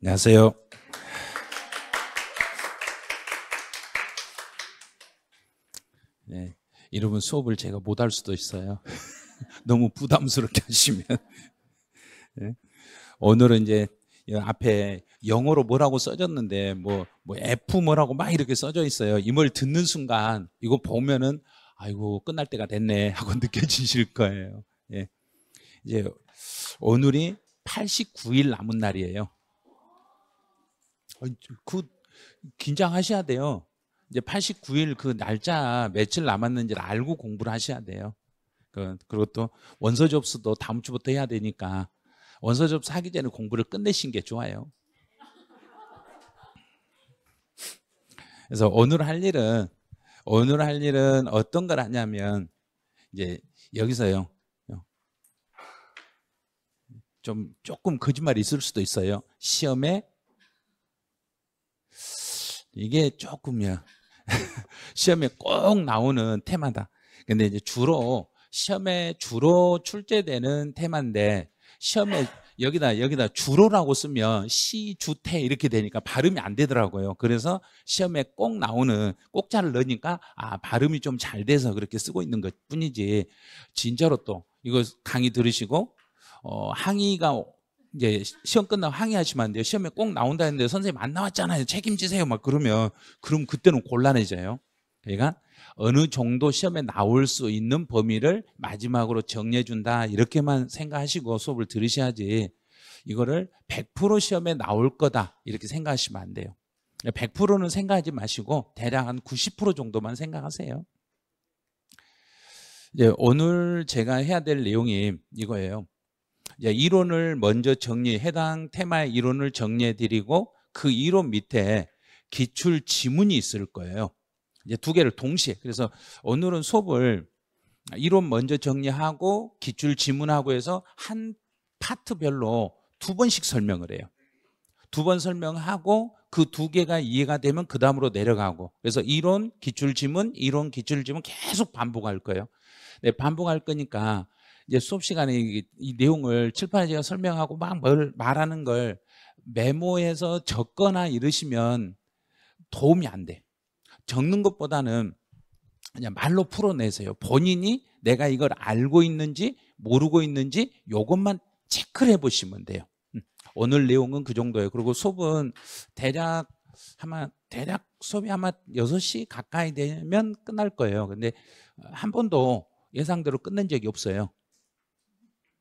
안녕하세요. 네, 여러분 수업을 제가 못할 수도 있어요. 너무 부담스럽게 하시면. 네. 오늘은 이제 앞에 영어로 뭐라고 써졌는데 뭐 F 뭐라고 막 이렇게 써져 있어요. 이 말 듣는 순간 이거 보면은 아이고 끝날 때가 됐네 하고 느껴지실 거예요. 예. 이제 오늘이 89일 남은 날이에요. 그 긴장하셔야 돼요. 이제 89일 그 날짜 며칠 남았는지를 알고 공부를 하셔야 돼요. 그리고 또 원서 접수도 다음 주부터 해야 되니까 원서 접수 하기 전에 공부를 끝내신 게 좋아요. 그래서 오늘 할 일은 어떤 걸 하냐면 이제 여기서요. 조금 거짓말이 있을 수도 있어요. 시험에 이게 조금요. 시험에 꼭 나오는 테마다. 근데 이제 시험에 주로 출제되는 테마인데 시험에 여기다 주로라고 쓰면 시주태 이렇게 되니까 발음이 안 되더라고요. 그래서 시험에 꼭 나오는 꼭자를 넣으니까 발음이 좀 잘 돼서 그렇게 쓰고 있는 것 뿐이지 진짜로 또 이거 강의 들으시고 항의가 이제 시험 끝나고 항의하시면 안 돼요. 시험에 꼭 나온다 했는데 선생님 안 나왔잖아요. 책임지세요. 막 그럼 그때는 곤란해져요. 그러니까 어느 정도 시험에 나올 수 있는 범위를 마지막으로 정리해 준다 이렇게만 생각하시고 수업을 들으셔야지 이거를 100% 시험에 나올 거다 이렇게 생각하시면 안 돼요. 100%는 생각하지 마시고 대략 한 90% 정도만 생각하세요. 이제 오늘 제가 해야 될 내용이 이거예요. 이제 이론을 먼저 해당 테마의 이론을 정리해 드리고 그 이론 밑에 기출 지문이 있을 거예요. 이제 두 개를 동시에. 그래서 오늘은 수업을 이론 먼저 정리하고 기출 지문하고 해서 한 파트별로 2번씩 설명을 해요. 2번 설명하고 그 두 개가 이해가 되면 그 다음으로 내려가고 그래서 이론, 기출 지문 계속 반복할 거예요. 네, 반복할 거니까 이제 수업 시간에 이 내용을 칠판에 제가 설명하고 막 말하는 걸 메모해서 적거나 이러시면 도움이 안 돼. 적는 것보다는 그냥 말로 풀어내세요. 본인이 내가 이걸 알고 있는지 모르고 있는지 이것만 체크를 해보시면 돼요. 오늘 내용은 그 정도예요. 그리고 수업은 대략 수업이 아마 6시 가까이 되면 끝날 거예요. 근데 한 번도 예상대로 끝낸 적이 없어요.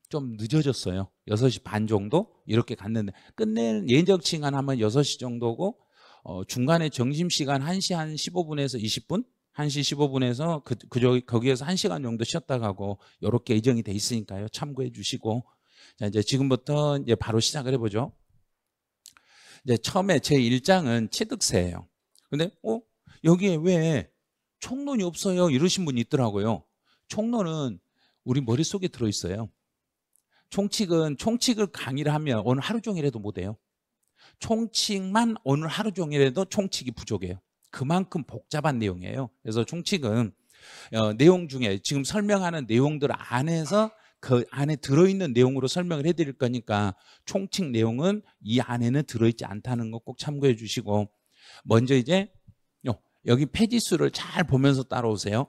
좀 늦어졌어요. 6시 반 정도 이렇게 갔는데 끝내는 예정 시간 하면 6시 정도고 중간에 점심시간 1시 한 15분에서 20분 1시 15분에서 거기에서 1시간 정도 쉬었다 가고 이렇게 예정이 돼 있으니까요. 참고해 주시고 자 이제 지금부터 이제 바로 시작을 해보죠. 이제 처음에 제 1장은 취득세예요. 근데 여기에 왜 총론이 없어요? 이러신 분이 있더라고요. 총론은 우리 머릿속에 들어있어요. 총칙을 강의를 하면 오늘 하루 종일 해도 못해요. 총칙만 오늘 하루 종일 해도 총칙이 부족해요. 그만큼 복잡한 내용이에요. 그래서 총칙은 내용 중에 지금 설명하는 내용들 안에서 그 안에 들어있는 내용으로 설명을 해드릴 거니까 총칙 내용은 이 안에는 들어있지 않다는 거 꼭 참고해 주시고 먼저 이제 여기 페이지수를 잘 보면서 따라오세요.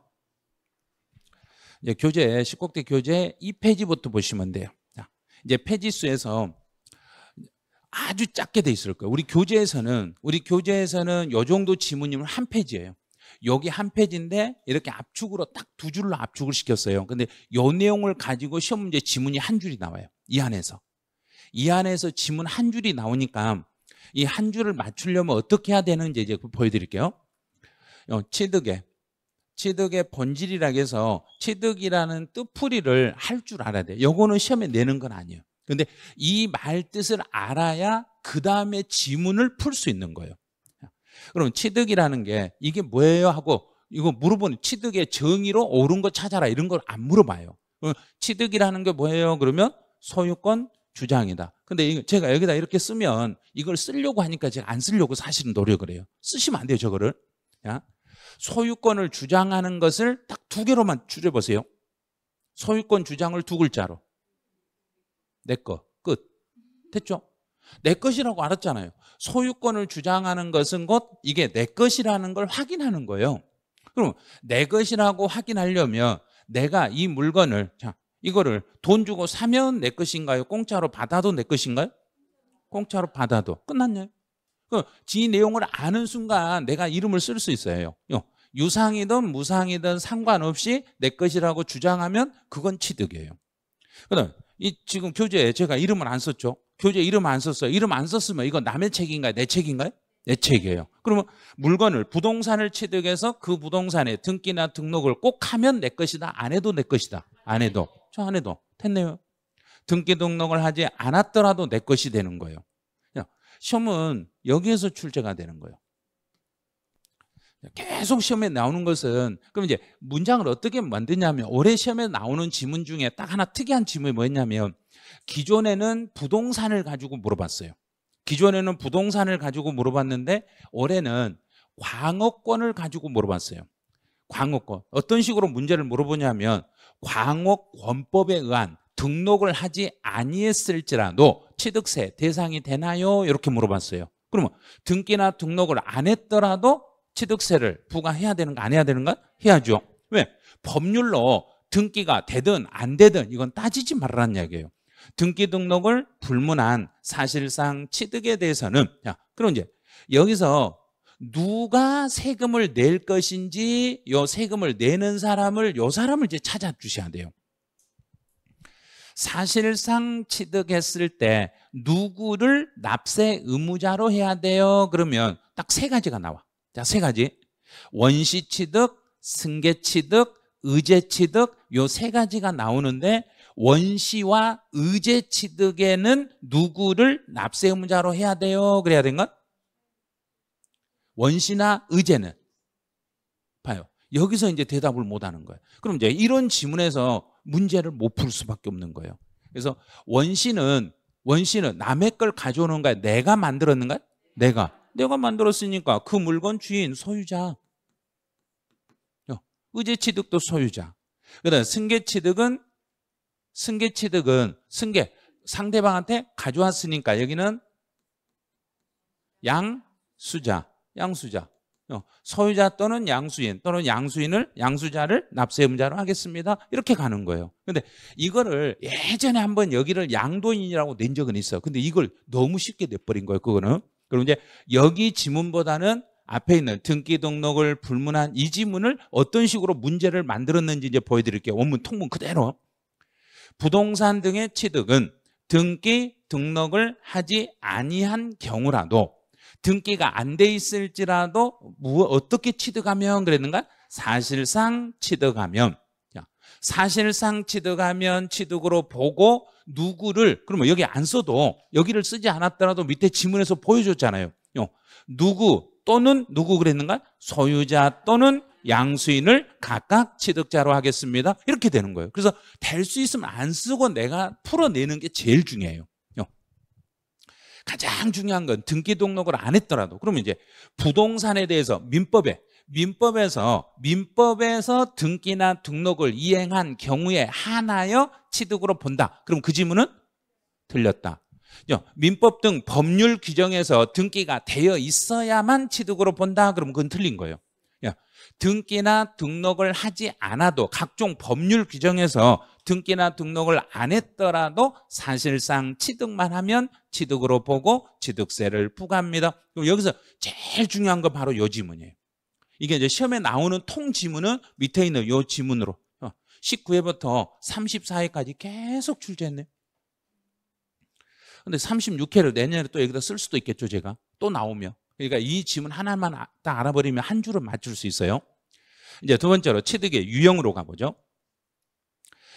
이제 19대 교재 2페이지부터 보시면 돼요. 자, 이제 페이지수에서 아주 작게 돼 있을 거예요. 우리 교재에서는 이 정도 지문이면 한 페이지예요. 여기 한 페이지인데 이렇게 압축으로 딱 2줄로 압축을 시켰어요. 근데 이 내용을 가지고 시험 문제 지문이 한 줄이 나와요. 이 안에서 지문 한 줄이 나오니까 이 한 줄을 맞추려면 어떻게 해야 되는지 이제 보여드릴게요. 취득의 본질이라고 해서 취득이라는 뜻풀이를 할 줄 알아야 돼요. 요거는 시험에 내는 건 아니에요. 근데 이 말 뜻을 알아야 그 다음에 지문을 풀 수 있는 거예요. 그럼 취득이라는 게 이게 뭐예요 하고 이거 물어보는 취득의 정의로 옳은 거 찾아라 이런 걸 안 물어봐요. 취득이라는 게 뭐예요? 그러면 소유권 주장이다. 근데 제가 여기다 이렇게 쓰면 이걸 쓰려고 하니까 제가 안 쓰려고 사실은 노력을 해요. 쓰시면 안 돼요, 저거를. 소유권을 주장하는 것을 딱 2개로만 줄여보세요. 소유권 주장을 2글자로. 내 거, 끝. 됐죠? 내 것이라고 알았잖아요. 소유권을 주장하는 것은 곧 이게 내 것이라는 걸 확인하는 거예요. 그럼 내 것이라고 확인하려면 내가 이 물건을, 자, 이거를 돈 주고 사면 내 것인가요? 공짜로 받아도 내 것인가요? 공짜로 받아도 끝났네요. 지 내용을 아는 순간 내가 이름을 쓸 수 있어요. 유상이든 무상이든 상관없이 내 것이라고 주장하면 그건 취득이에요. 그다음 이 지금 교재에 제가 이름을 안 썼죠. 교재 이름 안 썼어요. 이름 안 썼으면 이건 남의 책인가요? 내 책인가요? 내 책이에요. 그러면 물건을 부동산을 취득해서 그 부동산에 등기나 등록을 꼭 하면 내 것이다. 안 해도 내 것이다. 안 해도. 저 안 해도 됐네요. 등기 등록을 하지 않았더라도 내 것이 되는 거예요. 시험은 여기에서 출제가 되는 거예요. 계속 시험에 나오는 것은 그럼 이제 문장을 어떻게 만드냐면 올해 시험에 나오는 지문 중에 딱 하나 특이한 지문이 뭐였냐면 기존에는 부동산을 가지고 물어봤어요. 기존에는 부동산을 가지고 물어봤는데 올해는 광업권을 가지고 물어봤어요. 광업권. 어떤 식으로 문제를 물어보냐면 광업권법에 의한 등록을 하지 아니했을지라도 취득세 대상이 되나요? 이렇게 물어봤어요. 그러면 등기나 등록을 안 했더라도 취득세를 부과해야 되는가 안 해야 되는가? 해야죠. 왜? 법률로 등기가 되든 안 되든 이건 따지지 말라는 이야기예요. 등기 등록을 불문한 사실상 취득에 대해서는 그럼 이제 여기서 누가 세금을 낼 것인지 요 세금을 내는 사람을 요 사람을 이제 찾아주셔야 돼요. 사실상 취득했을 때 누구를 납세 의무자로 해야 돼요? 그러면 딱 세 가지가 나와. 자, 세 가지. 원시 취득, 승계 취득, 의제 취득 요 세 가지가 나오는데 원시와 의제 취득에는 누구를 납세 의무자로 해야 돼요? 그래야 되는가? 원시나 의제는 봐요. 여기서 이제 대답을 못 하는 거예요. 그럼 이제 이런 지문에서 문제를 못 풀 수밖에 없는 거예요. 그래서 원시는 남의 걸 가져오는 거야? 내가 만들었는가? 내가 만들었으니까 그 물건 주인 소유자. 의제 취득도 소유자. 그다음 승계 취득은 상대방한테 가져왔으니까 여기는 양수자. 소유자 또는 양수인 또는 양수자를 납세 의무자로 하겠습니다. 이렇게 가는 거예요. 근데 이거를 예전에 한번 여기를 양도인이라고 낸 적은 있어요. 근데 이걸 너무 쉽게 내버린 거예요. 그거는. 그럼 이제 여기 지문보다는 앞에 있는 등기 등록을 불문한 이 지문을 어떤 식으로 문제를 만들었는지 이제 보여드릴게요. 원문 통문 그대로. 부동산 등의 취득은 등기 등록을 하지 아니한 경우라도 등기가 안 돼 있을지라도 어떻게 취득하면 그랬는가? 사실상 취득하면 취득으로 보고 누구를 그러면 여기 안 써도 여기를 쓰지 않았더라도 밑에 지문에서 보여줬잖아요. 누구 또는 누구 그랬는가? 소유자 또는 양수인을 각각 취득자로 하겠습니다. 이렇게 되는 거예요. 그래서 될 수 있으면 안 쓰고 내가 풀어내는 게 제일 중요해요. 가장 중요한 건 등기 등록을 안 했더라도 그러면 이제 부동산에 대해서 민법에서 등기나 등록을 이행한 경우에 하나여 취득으로 본다. 그럼 그 지문은 틀렸다. 민법 등 법률 규정에서 등기가 되어 있어야만 취득으로 본다. 그럼 그건 틀린 거예요. 등기나 등록을 하지 않아도 각종 법률 규정에서 등기나 등록을 안 했더라도 사실상 취득만 하면 취득으로 보고 취득세를 부과합니다. 그럼 여기서 제일 중요한 거 바로 이 지문이에요. 이게 이제 시험에 나오는 통 지문은 밑에 있는 이 지문으로 19회부터 34회까지 계속 출제했네요. 근데 36회를 내년에 또 여기다 쓸 수도 있겠죠, 제가. 또 나오면. 그러니까 이 지문 하나만 딱 알아버리면 한 줄은 맞출 수 있어요. 이제 두 번째로 취득의 유형으로 가보죠.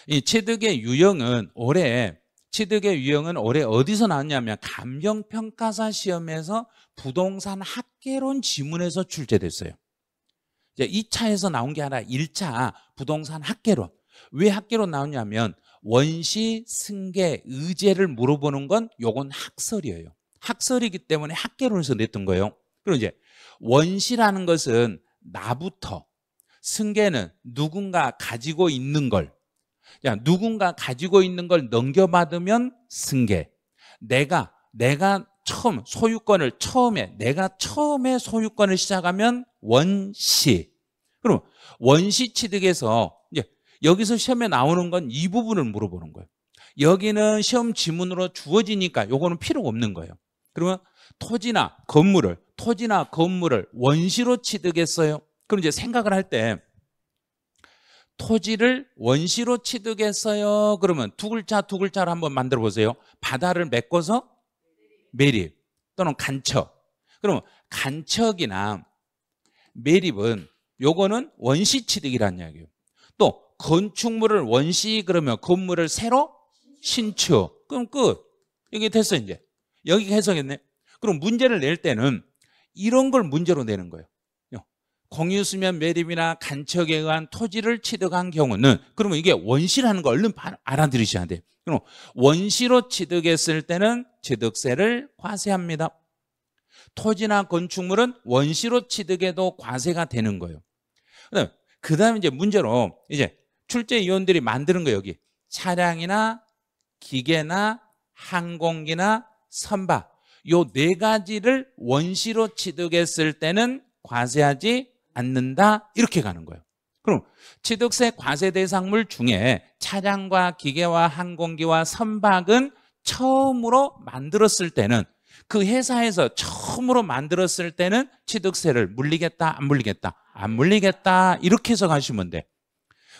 이 취득의 유형은 올해 어디서 나왔냐면 감정평가사 시험에서 부동산 학개론 지문에서 출제됐어요. 이제 2차에서 나온 게 아니라 1차 부동산 학개론. 왜 학개론 나오냐면 원시, 승계, 의제를 물어보는 건 요건 학설이에요. 학설이기 때문에 학개론에서 냈던 거예요. 그럼 이제 원시라는 것은 나부터, 승계는 누군가 가지고 있는 걸, 누군가 가지고 있는 걸 넘겨받으면 승계, 내가 내가 소유권을 내가 처음에 소유권을 시작하면 원시. 그럼 원시 취득에서 이제 여기서 시험에 나오는 건 이 부분을 물어보는 거예요. 여기는 시험 지문으로 주어지니까 요거는 필요가 없는 거예요. 그러면 토지나 건물을 원시로 취득했어요. 그럼 이제 생각을 할 때 토지를 원시로 취득했어요. 그러면 두 글자로 한번 만들어 보세요. 바다를 메꿔서 매립 또는 간척. 그러면 간척이나 매립은 요거는 원시 취득이라는 이야기예요. 또 건축물을 원시 그러면 건물을 새로 신축. 그럼 끝. 이게 됐어 이제. 여기 해석했네. 그럼 문제를 낼 때는 이런 걸 문제로 내는 거예요. 공유수면 매립이나 간척에 의한 토지를 취득한 경우는 그러면 이게 원시라는 거 얼른 알아들으셔야 돼요. 그럼 원시로 취득했을 때는 취득세를 과세합니다. 토지나 건축물은 원시로 취득해도 과세가 되는 거예요. 그다음에 이제 문제로 이제 출제위원들이 만드는 거 여기 차량이나 기계나 항공기나 선박 요 네 가지를 원시로 취득했을 때는 과세하지 않는다 이렇게 가는 거예요. 그럼 취득세 과세 대상물 중에 차량과 기계와 항공기와 선박은 처음으로 만들었을 때는 그 회사에서 처음으로 만들었을 때는 취득세를 물리겠다 안 물리겠다 안 물리겠다 이렇게 해서 가시면 돼.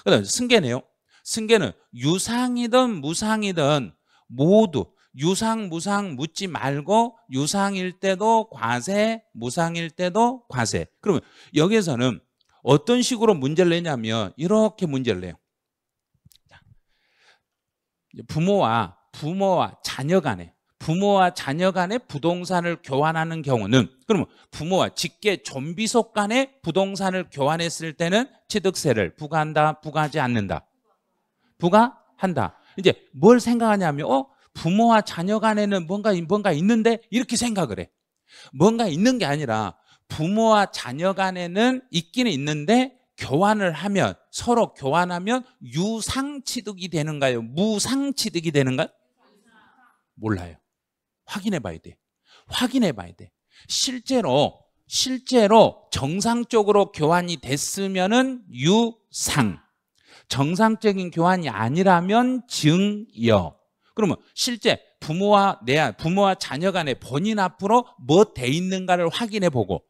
그다음 승계네요. 승계는 유상이든 무상이든 모두 유상 무상 묻지 말고 유상일 때도 과세 무상일 때도 과세. 그러면 여기에서는 어떤 식으로 문제를 내냐면 이렇게 문제를 내요. 부모와 자녀 간에 부동산을 교환하는 경우는 그러면 부모와 직계 존비속 간에 부동산을 교환했을 때는 취득세를 부과한다 부과하지 않는다 부과한다. 이제 뭘 생각하냐면 부모와 자녀 간에는 뭔가 있는데 이렇게 생각을 해. 뭔가 있는 게 아니라 부모와 자녀 간에는 있기는 있는데 서로 교환하면 유상취득이 되는가요? 무상취득이 되는가요? 몰라요. 확인해 봐야 돼. 실제로 정상적으로 교환이 됐으면은 유상. 정상적인 교환이 아니라면 증여. 그러면 실제 부모와 자녀 간에 본인 앞으로 뭐 돼 있는가를 확인해 보고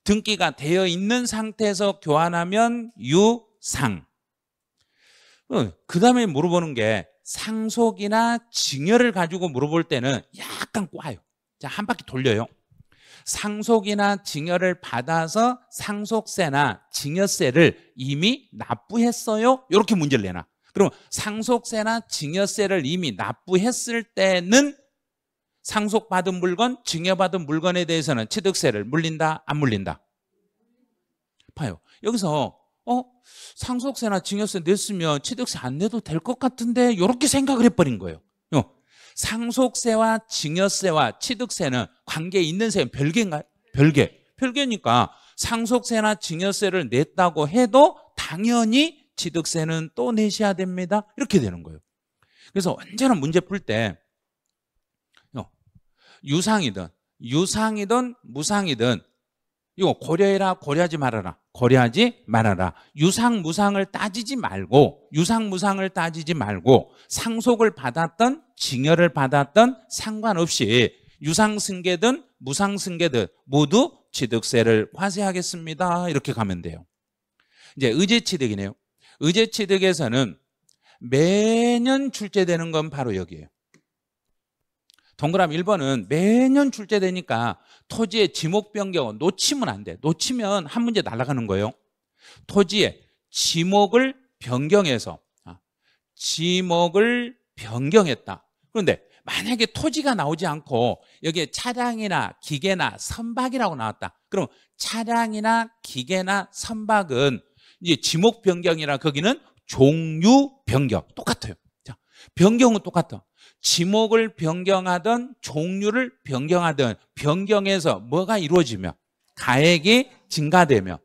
등기가 되어 있는 상태에서 교환하면 유상. 그 다음에 물어보는 게 상속이나 증여를 가지고 물어볼 때는 약간 꽈요. 자, 한 바퀴 돌려요. 상속이나 증여를 받아서 상속세나 증여세를 이미 납부했어요. 이렇게 문제를 내놔. 그럼 상속세나 증여세를 이미 납부했을 때는 상속받은 물건, 증여받은 물건에 대해서는 취득세를 물린다, 안 물린다? 봐요. 여기서 상속세나 증여세 냈으면 취득세 안 내도 될 것 같은데 이렇게 생각을 해버린 거예요. 상속세와 증여세와 취득세는 관계 있는 세는 별개인가요? 별개니까 상속세나 증여세를 냈다고 해도 당연히 취득세는 또 내셔야 됩니다. 이렇게 되는 거예요. 그래서 언제나 문제 풀 때 유상이든 무상이든 이거 고려하지 말아라. 유상 무상을 따지지 말고 상속을 받았던 증여를 받았던 상관없이 유상 승계든 무상 승계든 모두 취득세를 과세하겠습니다. 이렇게 가면 돼요. 이제 의제취득이네요. 의제취득에서는 매년 출제되는 건 바로 여기에요. 동그라미 1번은 매년 출제되니까 토지의 지목 변경은 놓치면 안 돼. 놓치면 한 문제 날아가는 거예요. 토지의 지목을 변경했다. 그런데 만약에 토지가 나오지 않고 여기에 차량이나 기계나 선박이라고 나왔다. 그럼 차량이나 기계나 선박은 이제 지목 변경이라 거기는 종류 변경 똑같아요. 자, 변경은 똑같아. 지목을 변경하든 종류를 변경하든 변경해서 뭐가 이루어지며 가액이 증가되며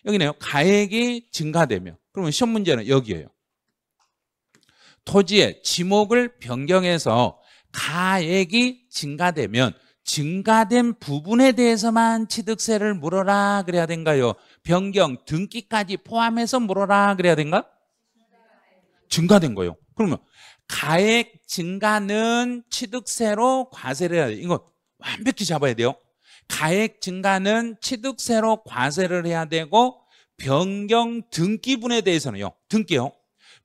여기네요. 가액이 증가되며 그러면 시험 문제는 여기에요. 토지의 지목을 변경해서 가액이 증가되면 증가된 부분에 대해서만 취득세를 물어라 그래야 된가요? 변경, 등기까지 포함해서 물어라 그래야 된가? 증가된 거예요. 그러면 가액 증가는 취득세로 과세를 해야 돼요. 이거 완벽히 잡아야 돼요. 가액 증가는 취득세로 과세를 해야 되고 변경 등기분에 대해서는요. 등기요.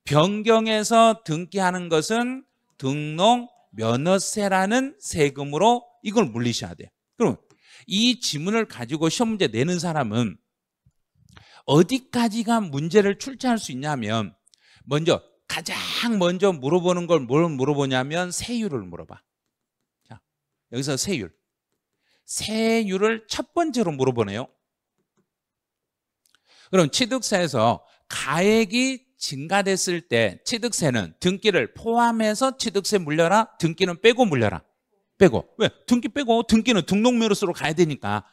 변경해서 등기하는 것은 등록 면허세라는 세금으로 이걸 물리셔야 돼요. 그럼 이 지문을 가지고 시험 문제 내는 사람은 어디까지가 문제를 출제할 수 있냐면 가장 먼저 물어보는 걸 뭘 물어보냐면 세율을 물어봐. 자, 여기서 세율. 세율을 첫 번째로 물어보네요. 그럼 취득세에서 가액이 증가됐을 때 취득세는 등기를 포함해서 취득세 물려라? 등기는 빼고 물려라? 빼고. 왜? 등기 빼고. 등기는 등록면허세로 가야 되니까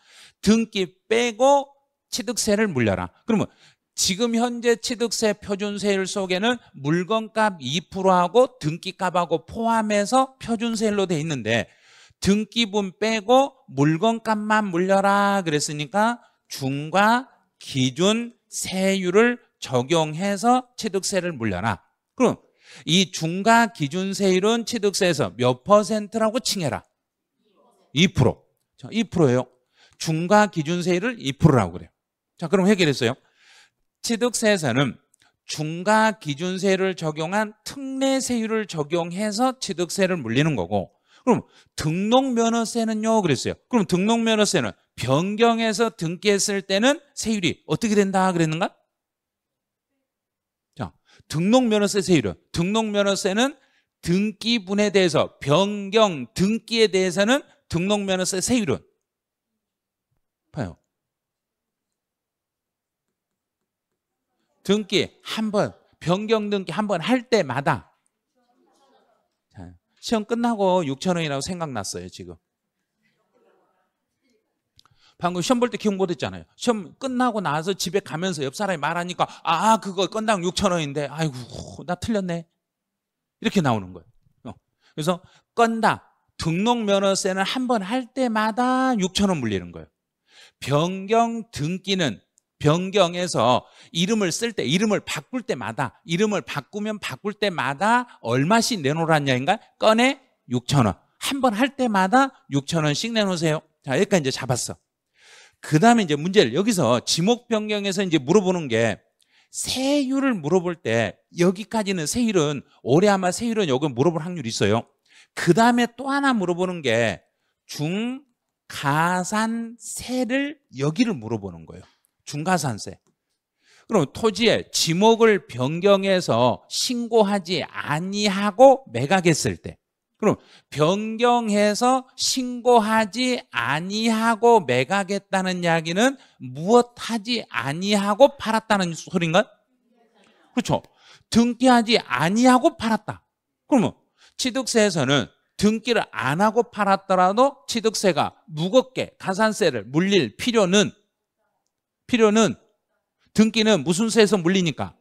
등기 빼고 취득세를 물려라. 그러면 지금 현재 취득세 표준세율 속에는 물건값 2%하고 등기값하고 포함해서 표준세율로 돼 있는데 등기분 빼고 물건값만 물려라 그랬으니까 중과 기준 세율을 적용해서 취득세를 물려라. 그럼 이 중과 기준 세율은 취득세에서 몇 %라고 칭해라? 2%. 자, 2%예요. 중과 기준 세율을 2%라고 그래요. 자, 그럼 해결했어요. 취득세에서는 중과 기준 세율을 적용한 특례 세율을 적용해서 취득세를 물리는 거고, 그럼 등록면허세는요 그랬어요. 그럼 등록면허세는 변경해서 등기했을 때는 세율이 어떻게 된다 그랬는가? 자, 등록면허세 세율은 등록면허세는 등기분에 대해서 변경 등기에 대해서는 등록면허세 세율은 봐요. 등기 한 번, 변경 등기 한 번 할 때마다 시험 끝나고 6,000원이라고 생각났어요 지금. 방금 시험 볼 때 기억 못했잖아요. 시험 끝나고 나서 집에 가면서 옆 사람이 말하니까 그거 건당 6,000원인데 아이고 나 틀렸네 이렇게 나오는 거예요. 그래서 건당 등록면허세는 한 번 할 때마다 6,000원 물리는 거예요. 변경 등기는 변경해서 이름을 쓸 때, 이름을 바꿀 때마다, 이름을 바꾸면 바꿀 때마다 얼마씩 내놓으라는 얘기인가? 건에 6,000원. 한 번 할 때마다 6,000원씩 내놓으세요. 자, 여기까지 이제 잡았어. 그 다음에 이제 문제를 여기서 지목 변경에서 이제 물어보는 게 세율을 물어볼 때 여기까지는 세율은 올해 아마 세율은 여기 물어볼 확률이 있어요. 그 다음에 또 하나 물어보는 게 중가산세를 여기를 물어보는 거예요. 중가산세. 그럼 토지의 지목을 변경해서 신고하지 아니하고 매각했을 때, 그럼 변경해서 신고하지 아니하고 매각했다는 이야기는 무엇하지 아니하고 팔았다는 소리인가? 그렇죠. 등기하지 아니하고 팔았다. 그러면 취득세에서는 등기를 안 하고 팔았더라도 취득세가 무겁게 가산세를 물릴 필요는 등기는 무슨 세에서 물리니까?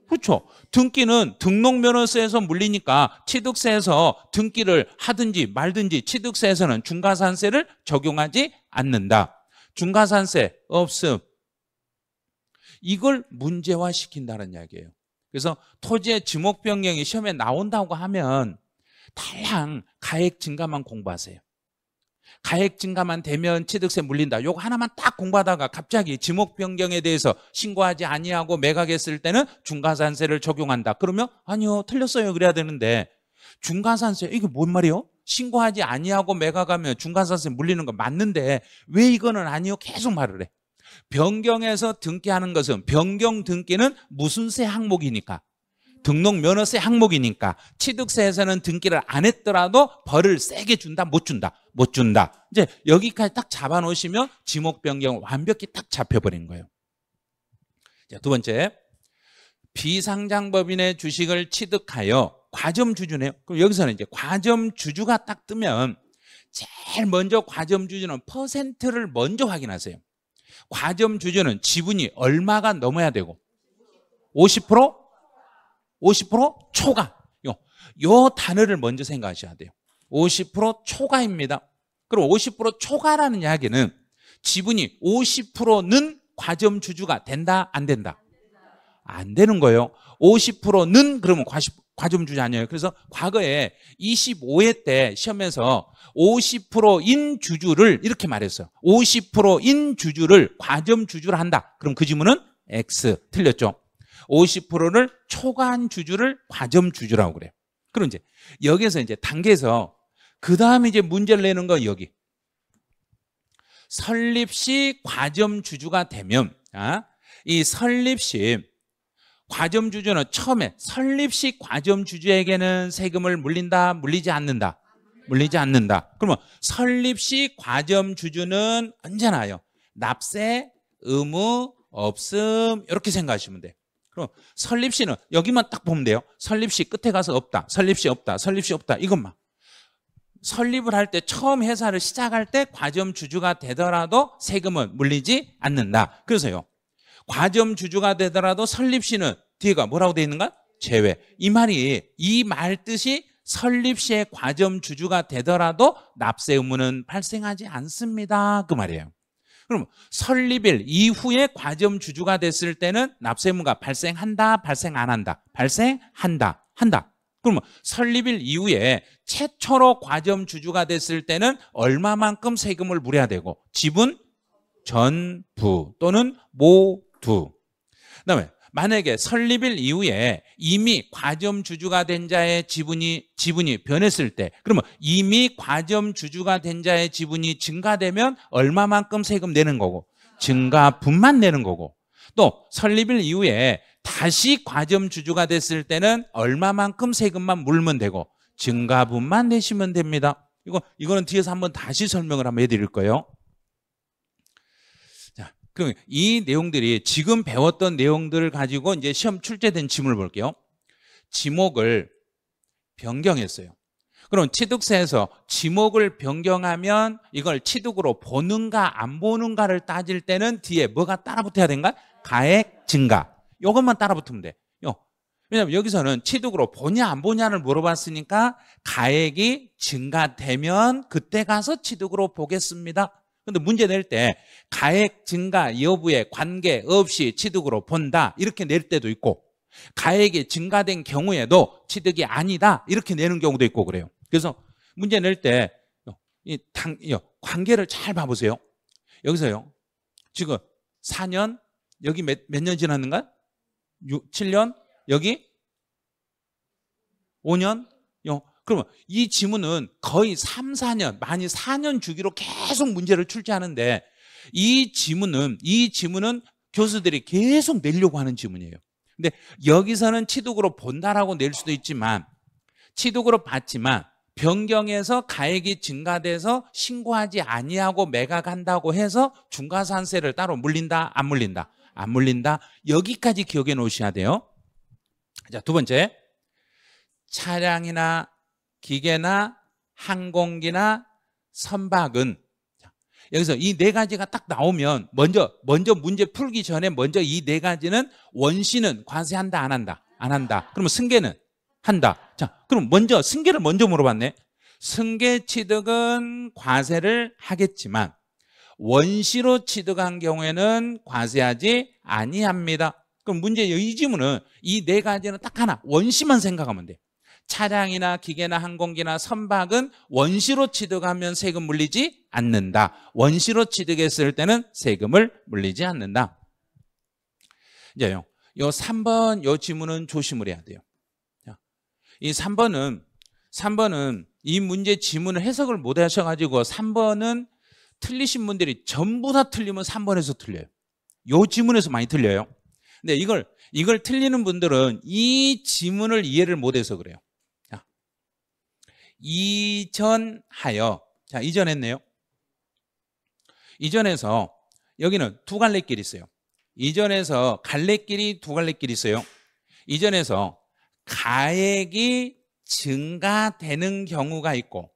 그렇죠. 등기는 등록면허세에서 물리니까 취득세에서 등기를 하든지 말든지 취득세에서는 중가산세를 적용하지 않는다. 중가산세 없음. 이걸 문제화시킨다는 이야기예요. 그래서 토지의 지목 변경이 시험에 나온다고 하면 달랑 가액 증가만 공부하세요. 가액 증가만 되면 취득세 물린다. 요거 하나만 딱 공부하다가 갑자기 지목 변경에 대해서 신고하지 아니하고 매각했을 때는 중가산세를 적용한다. 그러면 아니요 틀렸어요 그래야 되는데 중가산세 이게 뭔 말이에요? 신고하지 아니하고 매각하면 중가산세 물리는 거 맞는데 왜 이거는 아니요 계속 말을 해. 변경해서 등기하는 것은 변경 등기는 무슨 세 항목이니까? 등록면허세 항목이니까 취득세에서는 등기를 안 했더라도 벌을 세게 준다? 못 준다? 못 준다. 이제 여기까지 딱 잡아놓으시면 지목 변경을 완벽히 딱 잡혀버린 거예요. 자, 두 번째, 비상장법인의 주식을 취득하여 과점주주네요. 그럼 여기서는 이제 과점주주가 딱 뜨면 제일 먼저 과점주주는 퍼센트를 먼저 확인하세요. 과점주주는 지분이 얼마가 넘어야 되고 50%? 50% 초과. 요 단어를 먼저 생각하셔야 돼요. 50% 초과입니다. 그럼 50% 초과라는 이야기는 지분이 50%는 과점주주가 된다, 안 된다? 안 되는 거예요. 50%는 그러면 과점주주 아니에요. 그래서 과거에 25회 때 시험에서 50%인 주주를 이렇게 말했어요. 50%인 주주를 과점주주를 한다. 그럼 그 지문은 X. 틀렸죠? 50%를 초과한 주주를 과점주주라고 그래요. 그럼 이제 여기에서 이제 단계에서 그 다음에 이제 문제를 내는 거 여기. 설립 시 과점주주가 되면 이 설립 시 과점주주는 처음에 설립 시 과점주주에게는 세금을 물린다, 물리지 않는다? 물리지 않는다. 그러면 설립 시 과점주주는 언제나요? 납세, 의무, 없음 이렇게 생각하시면 돼요. 그럼 설립 시는 여기만 딱 보면 돼요. 설립 시 끝에 가서 없다, 설립 시 없다, 설립 시 없다 이것만. 설립을 할 때 처음 회사를 시작할 때 과점주주가 되더라도 세금은 물리지 않는다. 그래서요. 과점주주가 되더라도 설립 시는 뒤에가 뭐라고 되어 있는가? 제외. 이 말 뜻이 설립 시에 과점주주가 되더라도 납세 의무는 발생하지 않습니다. 그 말이에요. 그럼 설립일 이후에 과점주주가 됐을 때는 납세 의무가 발생한다, 발생 안 한다? 발생한다, 한다. 그러면 설립일 이후에 최초로 과점주주가 됐을 때는 얼마만큼 세금을 물어야 되고 지분 전부 또는 모두. 그다음에 만약에 설립일 이후에 이미 과점주주가 된 자의 지분이 변했을 때 그러면 이미 과점주주가 된 자의 지분이 증가되면 얼마만큼 세금 내는 거고 증가분만 내는 거고 또 설립일 이후에 다시 과점주주가 됐을 때는 얼마만큼 세금만 물면 되고 증가분만 내시면 됩니다. 이거는 뒤에서 한번 다시 설명을 한번 해드릴 거예요. 자, 그럼 이 내용들이 지금 배웠던 내용들을 가지고 이제 시험 출제된 지문을 볼게요. 지목을 변경했어요. 그럼 취득세에서 지목을 변경하면 이걸 취득으로 보는가 안 보는가를 따질 때는 뒤에 뭐가 따라 붙어야 되는가? 가액 증가. 이것만 따라 붙으면 돼. 왜냐하면 여기서는 취득으로 보냐 안 보냐를 물어봤으니까 가액이 증가되면 그때 가서 취득으로 보겠습니다. 근데 문제 낼 때 가액 증가 여부에 관계없이 취득으로 본다 이렇게 낼 때도 있고 가액이 증가된 경우에도 취득이 아니다 이렇게 내는 경우도 있고 그래요. 그래서 문제 낼 때 관계를 잘 봐보세요. 여기서요. 지금 4년 여기 몇 년 지났는가? 7년 여기 5년 그러면 이 지문은 거의 3, 4년 많이 4년 주기로 계속 문제를 출제하는데 이 지문은 교수들이 계속 내려고 하는 지문이에요. 근데 여기서는 취득으로 본다라고 낼 수도 있지만 취득으로 봤지만 변경해서 가액이 증가돼서 신고하지 아니하고 매각한다고 해서 중과산세를 따로 물린다 안 물린다? 안 물린다. 여기까지 기억해 놓으셔야 돼요. 자, 두 번째. 차량이나 기계나 항공기나 선박은 여기서 이 네 가지가 딱 나오면 먼저 문제 풀기 전에 먼저 이 네 가지는 원시는 과세한다 안 한다? 안 한다. 그러면 승계는 한다. 자, 그럼 먼저 승계를 먼저 물어봤네. 승계 취득은 과세를 하겠지만 원시로 취득한 경우에는 과세하지 아니합니다. 그럼 문제 이 지문은 이 네 가지는 딱 하나 원시만 생각하면 돼. 차량이나 기계나 항공기나 선박은 원시로 취득하면 세금 물리지 않는다. 원시로 취득했을 때는 세금을 물리지 않는다. 이제 요 3번 요 지문은 조심을 해야 돼요. 이 3번은 이 문제 지문을 해석을 못 하셔가지고 3번은 틀리신 분들이 전부 다 틀리면 3번에서 틀려요. 요 지문에서 많이 틀려요. 근데 이걸 틀리는 분들은 이 지문을 이해를 못해서 그래요. 자, 이전하여. 자, 이전했네요. 이전해서 여기는 두 갈래길이 있어요. 이전해서 갈래길이 두 갈래길이 있어요. 이전해서 가액이 증가되는 경우가 있고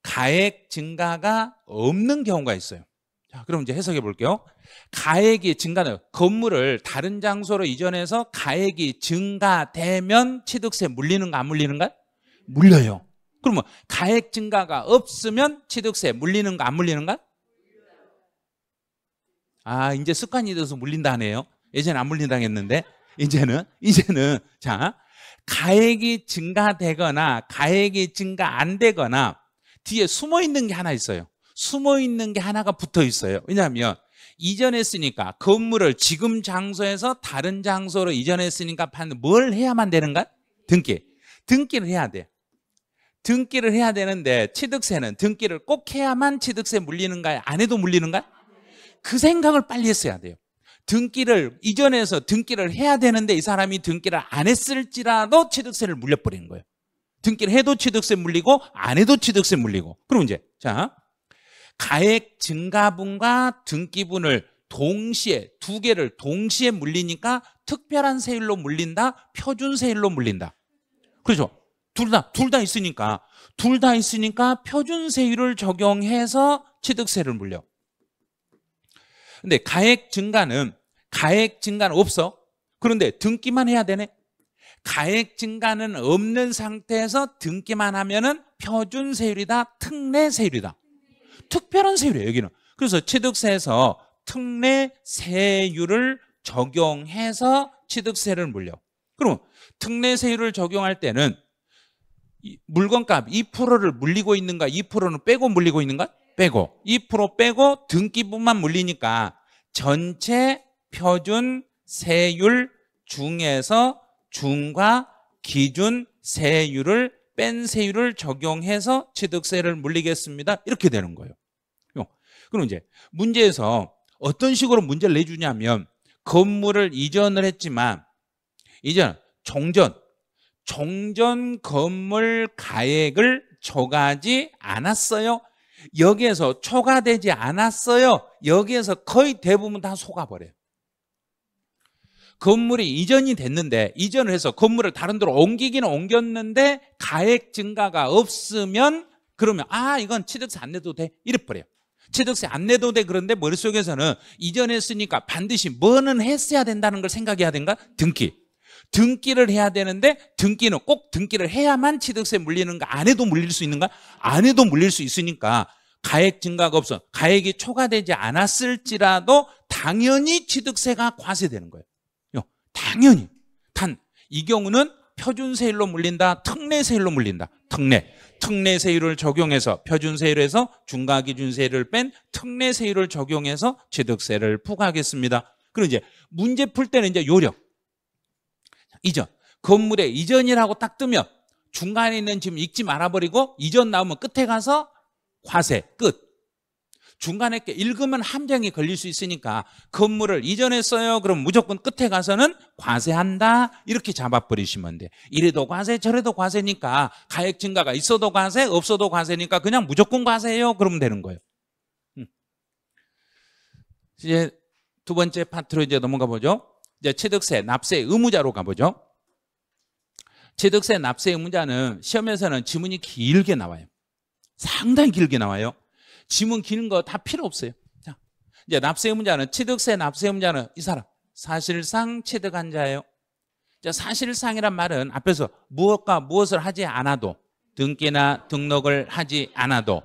가액 증가가 없는 경우가 있어요. 자, 그럼 이제 해석해 볼게요. 가액이 증가는 건물을 다른 장소로 이전해서 가액이 증가되면 취득세 물리는가 안 물리는가? 물려요. 그러면 가액 증가가 없으면 취득세 물리는가 안 물리는가? 아, 이제 습관이 돼서 물린다네요. 예전에 안 물린다 했는데 이제는 자, 가액이 증가되거나 가액이 증가 안 되거나 뒤에 숨어 있는 게 하나 있어요. 숨어 있는 게 하나가 붙어 있어요. 왜냐하면 이전했으니까 건물을 지금 장소에서 다른 장소로 이전했으니까 뭘 해야만 되는가? 등기를 해야 돼. 등기를 해야 되는데 취득세는 등기를 꼭 해야만 취득세 물리는가요? 안 해도 물리는가요? 그 생각을 빨리 했어야 돼요. 등기를 이전해서 등기를 해야 되는데 이 사람이 등기를 안 했을지라도 취득세를 물려버리는 거예요. 등기를 해도 취득세 물리고 안 해도 취득세 물리고. 그럼 이제 자, 가액 증가분과 등기분을 동시에 두 개를 동시에 물리니까 특별한 세율로 물린다, 표준 세율로 물린다. 그렇죠? 둘 다 있으니까 표준 세율을 적용해서 취득세를 물려. 근데 가액 증가는 없어. 그런데 등기만 해야 되네. 가액 증가는 없는 상태에서 등기만 하면은 표준 세율이다, 특례 세율이다. 특별한 세율이에요, 여기는. 그래서 취득세에서 특례 세율을 적용해서 취득세를 물려. 그럼 특례 세율을 적용할 때는 물건값 2%를 물리고 있는가, 2%는 빼고 물리고 있는가? 빼고. 2% 빼고 등기분만 물리니까 전체 표준 세율 중에서 중과 기준 세율을 뺀 세율을 적용해서 취득세를 물리겠습니다. 이렇게 되는 거예요. 그럼 이제 문제에서 어떤 식으로 문제를 내주냐면 건물을 이전을 했지만 종전 건물 가액을 초과하지 않았어요. 여기에서 초과되지 않았어요. 여기에서 거의 대부분 다 속아버려요. 건물이 이전이 됐는데 이전을 해서 건물을 다른 데로 옮기기는 옮겼는데 가액 증가가 없으면 그러면 이건 취득세 안 내도 돼 이래버려요. 취득세 안 내도 돼. 그런데 머릿속에서는 이전했으니까 반드시 뭐는 했어야 된다는 걸 생각해야 된가? 등기를 해야 되는데 등기는 꼭 등기를 해야만 취득세 물리는가? 안 해도 물릴 수 있는가? 안 해도 물릴 수 있으니까 가액 증가가 없어. 가액이 초과되지 않았을지라도 당연히 취득세가 과세되는 거예요. 당연히. 단 이 경우는 표준세율로 물린다, 특례세율로 물린다. 특례세율을 적용해서 표준세율에서 중과기준세율을 뺀 특례세율을 적용해서 취득세를 부과하겠습니다. 그럼 이제 문제 풀 때는 이제 요령. 이전. 건물의 이전이라고 딱 뜨면 중간에 있는 지금 읽지 말아버리고 이전 나오면 끝에 가서 과세 끝. 중간에 읽으면 함정이 걸릴 수 있으니까 건물을 이전했어요. 그럼 무조건 끝에 가서는 과세한다. 이렇게 잡아버리시면 돼. 이래도 과세 저래도 과세니까 가액 증가가 있어도 과세 없어도 과세니까 그냥 무조건 과세예요. 그러면 되는 거예요. 이제 두 번째 파트로 이제 넘어가 보죠. 이제 취득세 납세 의무자로 가보죠. 취득세 납세 의무자는 시험에서는 지문이 길게 나와요. 상당히 길게 나와요. 지문 기는 거 다 필요 없어요. 자, 이제 납세 의무자는 취득세 납세 의무자는 이 사람 사실상 취득한 자예요. 자, 사실상이란 말은 앞에서 무엇과 무엇을 하지 않아도 등기나 등록을 하지 않아도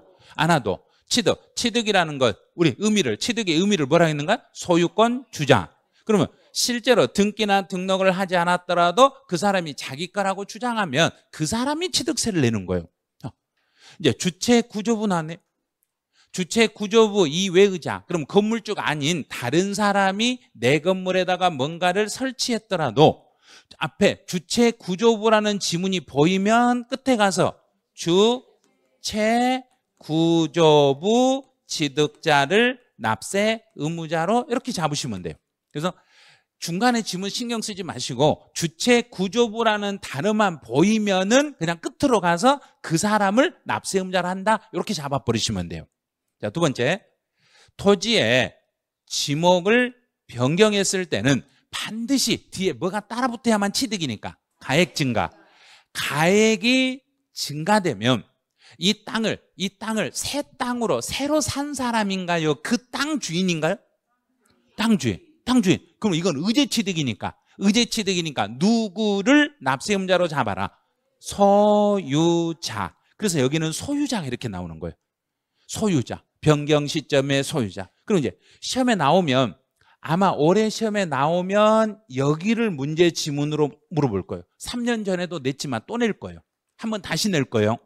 취득이라는 것 우리 취득의 의미를 뭐라 했는가? 소유권 주장. 그러면 실제로 등기나 등록을 하지 않았더라도 그 사람이 자기 거라고 주장하면 그 사람이 취득세를 내는 거예요. 이제 주체 구조부 나왔네. 주체 구조부 이외의자. 그럼 건물주가 아닌 다른 사람이 내 건물에다가 뭔가를 설치했더라도 앞에 주체 구조부라는 지문이 보이면 끝에 가서 주체 구조부 취득자를 납세 의무자로 이렇게 잡으시면 돼요. 그래서 중간에 지문 신경 쓰지 마시고 주체 구조부라는 단어만 보이면은 그냥 끝으로 가서 그 사람을 납세 의무자로 한다. 이렇게 잡아버리시면 돼요. 자, 두 번째, 토지에 지목을 변경했을 때는 반드시 뒤에 뭐가 따라붙어야만 취득이니까 가액 증가. 가액이 증가되면 이 땅을 새 땅으로 새로 산 사람인가요? 그 땅 주인인가요? 땅 주인. 그럼 이건 의제취득이니까 누구를 납세의무자로 잡아라? 소유자. 그래서 여기는 소유자가 이렇게 나오는 거예요. 소유자, 변경 시점의 소유자. 그럼 이제 시험에 나오면 아마 올해 시험에 나오면 여기를 문제 지문으로 물어볼 거예요. 3년 전에도 냈지만 또 낼 거예요. 한번 다시 낼 거예요.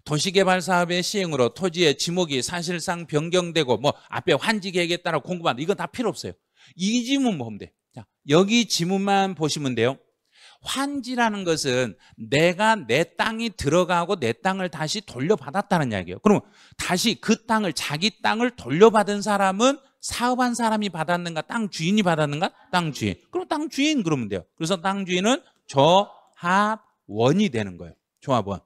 도시개발 사업의 시행으로 토지의 지목이 사실상 변경되고 뭐 앞에 환지 계획에 따라 공급한다. 이건 다 필요 없어요. 이 지문 보면 돼요. 자, 여기 지문만 보시면 돼요. 환지라는 것은 내가 내 땅이 들어가고 내 땅을 다시 돌려받았다는 이야기예요. 그러면 다시 그 땅을 자기 땅을 돌려받은 사람은 사업한 사람이 받았는가 땅 주인이 받았는가? 땅 주인. 그럼 땅 주인 그러면 돼요. 그래서 땅 주인은 조합원이 되는 거예요. 조합원.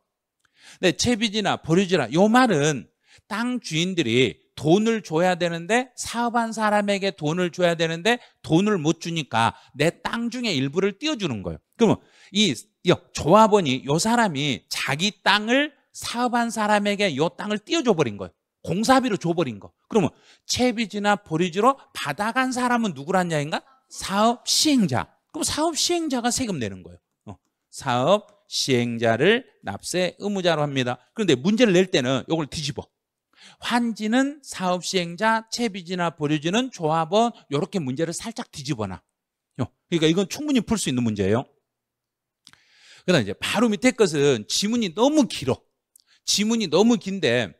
근데 채비지나 보류지나 요 말은 땅 주인들이 돈을 줘야 되는데 사업한 사람에게 돈을 줘야 되는데 돈을 못 주니까 내 땅 중에 일부를 띄워주는 거예요. 그러면 이 조합원이 요 사람이 자기 땅을 사업한 사람에게 요 땅을 띄워줘 버린 거예요. 공사비로 줘버린 거. 그러면 채비지나 보류지로 받아간 사람은 누구란 이야기인가? 사업 시행자. 그럼 사업 시행자가 세금 내는 거예요. 사업 시행자를 납세 의무자로 합니다. 그런데 문제를 낼 때는 이걸 뒤집어. 환지는 사업 시행자, 채비지나 보류지는 조합원, 이렇게 문제를 살짝 뒤집어놔. 그러니까 이건 충분히 풀 수 있는 문제예요. 그다음 이제 바로 밑에 것은 지문이 너무 길어. 지문이 너무 긴데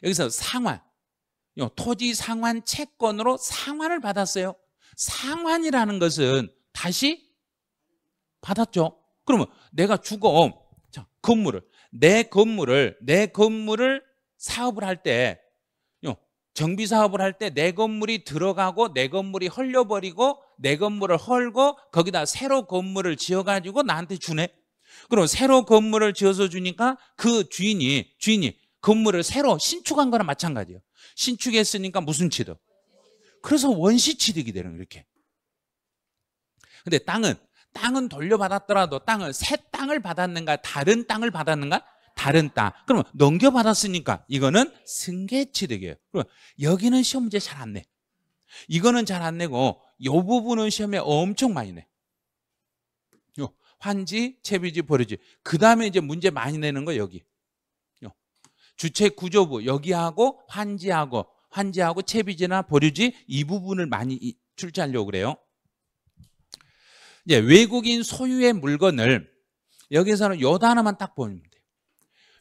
여기서 상환, 토지 상환 채권으로 상환을 받았어요. 상환이라는 것은 다시 받았죠. 그러면 내가 주거, 건물을, 내 건물을 사업을 할 때, 정비 사업을 할 때 내 건물이 들어가고 내 건물이 헐려버리고 내 건물을 헐고 거기다 새로 건물을 지어가지고 나한테 주네. 그럼 새로 건물을 지어서 주니까 그 주인이 건물을 새로 신축한 거랑 마찬가지예요. 신축했으니까 무슨 취득? 그래서 원시 취득이 되는 거예요, 이렇게. 근데 땅은 돌려받았더라도 새 땅을 받았는가 다른 땅을 받았는가? 다른 땅. 그러면 넘겨받았으니까 이거는 승계 취득이에요. 그럼 여기는 시험 문제 잘 안 내. 이거는 잘 안 내고 이 부분은 시험에 엄청 많이 내. 환지, 채비지, 보류지. 그 다음에 이제 문제 많이 내는 거 여기. 주택구조부 여기하고 환지하고 채비지나 보류지 이 부분을 많이 출제하려고 그래요. 이제 외국인 소유의 물건을 여기서는 요 단어만 딱 보면 돼요.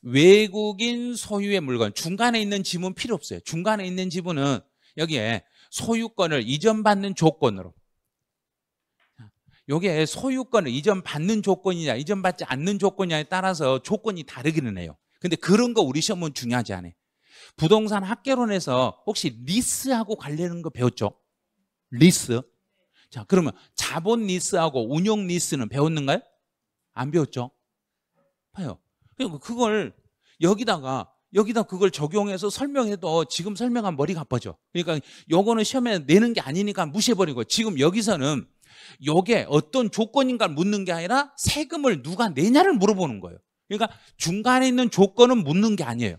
외국인 소유의 물건. 중간에 있는 지문 필요 없어요. 중간에 있는 지문은 여기에 소유권을 이전받는 조건으로. 요게 소유권을 이전받는 조건이냐 이전받지 않는 조건이냐에 따라서 조건이 다르기는 해요. 근데 그런 거 우리 시험은 중요하지 않아요. 부동산 학개론에서 혹시 리스하고 관련된 거 배웠죠? 리스. 자, 그러면 자본 리스하고 운용 리스는 배웠는가요? 안 배웠죠? 봐요. 그걸 여기다 그걸 적용해서 설명해도 지금 설명하면 머리가 아파져. 그러니까 요거는 시험에 내는 게 아니니까 무시해버리고 지금 여기서는 요게 어떤 조건인가 묻는 게 아니라 세금을 누가 내냐를 물어보는 거예요. 그러니까 중간에 있는 조건은 묻는 게 아니에요.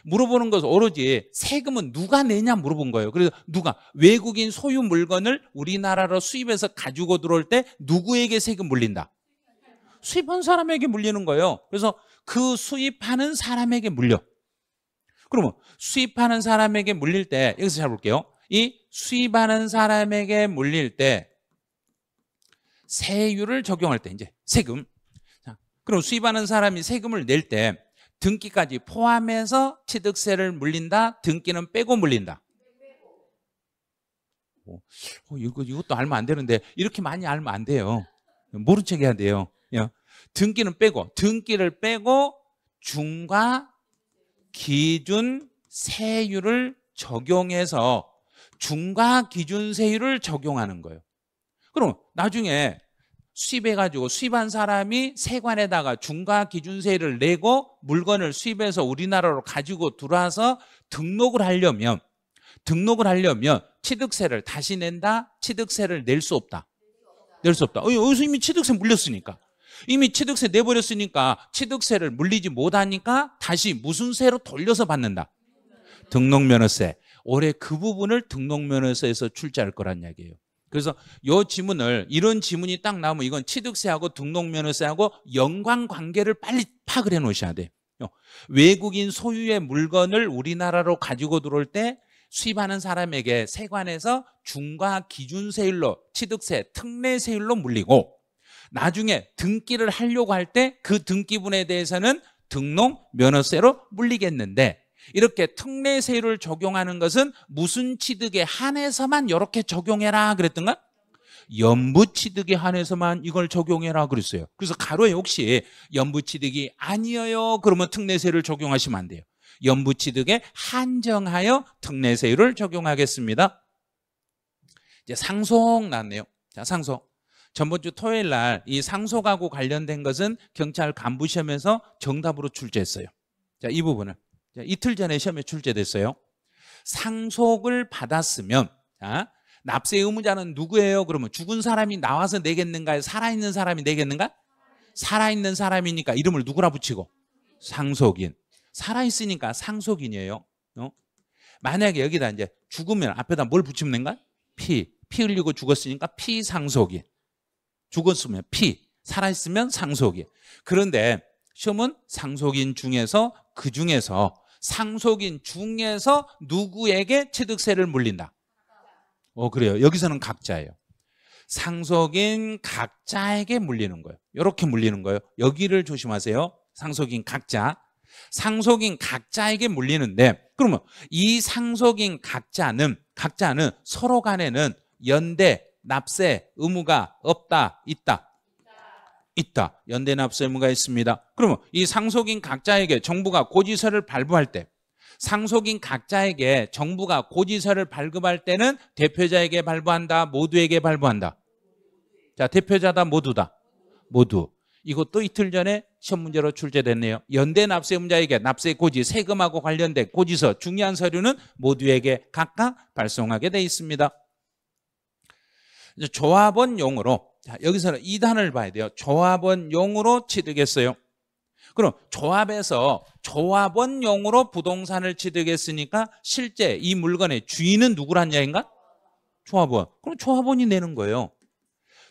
물어보는 것은 오로지 세금은 누가 내냐 물어본 거예요. 그래서 누가 외국인 소유 물건을 우리나라로 수입해서 가지고 들어올 때 누구에게 세금 물린다? 수입한 사람에게 물리는 거예요. 그래서 그 수입하는 사람에게 물려. 그러면 수입하는 사람에게 물릴 때 여기서 잘 볼게요. 이 수입하는 사람에게 물릴 때 세율을 적용할 때 이제 세금. 자, 그럼 수입하는 사람이 세금을 낼 때 등기까지 포함해서 취득세를 물린다. 등기는 빼고 물린다. 이것도 알면 안 되는데 이렇게 많이 알면 안 돼요. 모른 척 해야 돼요. 등기는 빼고 등기를 빼고 중과 기준 세율을 적용해서 중과 기준 세율을 적용하는 거예요. 그럼 나중에 수입해가지고 수입한 사람이 세관에다가 중과 기준세를 내고 물건을 수입해서 우리나라로 가지고 들어와서 등록을 하려면 취득세를 다시 낸다? 취득세를 낼 수 없다? 낼 수 없다. 여기서 이미 취득세 물렸으니까. 이미 취득세 내버렸으니까 취득세를 물리지 못하니까 다시 무슨 세로 돌려서 받는다? 등록면허세. 올해 그 부분을 등록면허세에서 출제할 거란 이야기예요. 그래서 요 지문을 이런 지문이 딱 나오면 이건 취득세하고 등록면허세하고 연관관계를 빨리 파악을 해 놓으셔야 돼요. 외국인 소유의 물건을 우리나라로 가지고 들어올 때 수입하는 사람에게 세관에서 중과 기준세율로 취득세, 특례세율로 물리고 나중에 등기를 하려고 할 때 그 등기분에 대해서는 등록면허세로 물리겠는데 이렇게 특례세율을 적용하는 것은 무슨 취득에 한해서만 이렇게 적용해라 그랬던가? 연부취득에 한해서만 이걸 적용해라 그랬어요. 그래서 가로에 혹시 연부취득이 아니에요 그러면 특례세율을 적용하시면 안 돼요. 연부취득에 한정하여 특례세율을 적용하겠습니다. 이제 상속 나왔네요. 자, 상속. 전번주 토요일 날 이 상속하고 관련된 것은 경찰 간부 시험에서 정답으로 출제했어요. 자, 이 부분을 이틀 전에 시험에 출제됐어요. 상속을 받았으면 자, 납세 의무자는 누구예요? 그러면 죽은 사람이 나와서 내겠는가요? 살아있는 사람이 내겠는가? 살아있는 사람이니까 이름을 누구라 붙이고? 상속인. 살아있으니까 상속인이에요. 만약에 여기다 이제 죽으면 앞에다 뭘 붙이면 된가? 피 흘리고 죽었으니까 피상속인. 죽었으면 피, 살아있으면 상속인. 그런데 시험은 상속인 중에서 그 중에서 상속인 중에서 누구에게 취득세를 물린다? 그래요. 여기서는 각자예요. 상속인 각자에게 물리는 거예요. 이렇게 물리는 거예요. 여기를 조심하세요. 상속인 각자. 상속인 각자에게 물리는데 그러면 이 상속인 각자는 서로 간에는 연대, 납세 의무가 없다, 있다? 있다. 연대 납세 의무가 있습니다. 그러면 이 상속인 각자에게 정부가 고지서를 발부할 때 상속인 각자에게 정부가 고지서를 발급할 때는 대표자에게 발부한다, 모두에게 발부한다? 자, 대표자다, 모두다? 모두. 이것도 이틀 전에 시험 문제로 출제됐네요. 연대 납세 의무자에게 납세 고지, 세금하고 관련된 고지서, 중요한 서류는 모두에게 각각 발송하게 돼 있습니다. 조합원용으로, 자, 여기서는 2단을 봐야 돼요. 조합원용으로 취득했어요. 그럼 조합에서 조합원용으로 부동산을 취득했으니까 실제 이 물건의 주인은 누구란 이야기인가? 조합원. 그럼 조합원이 내는 거예요.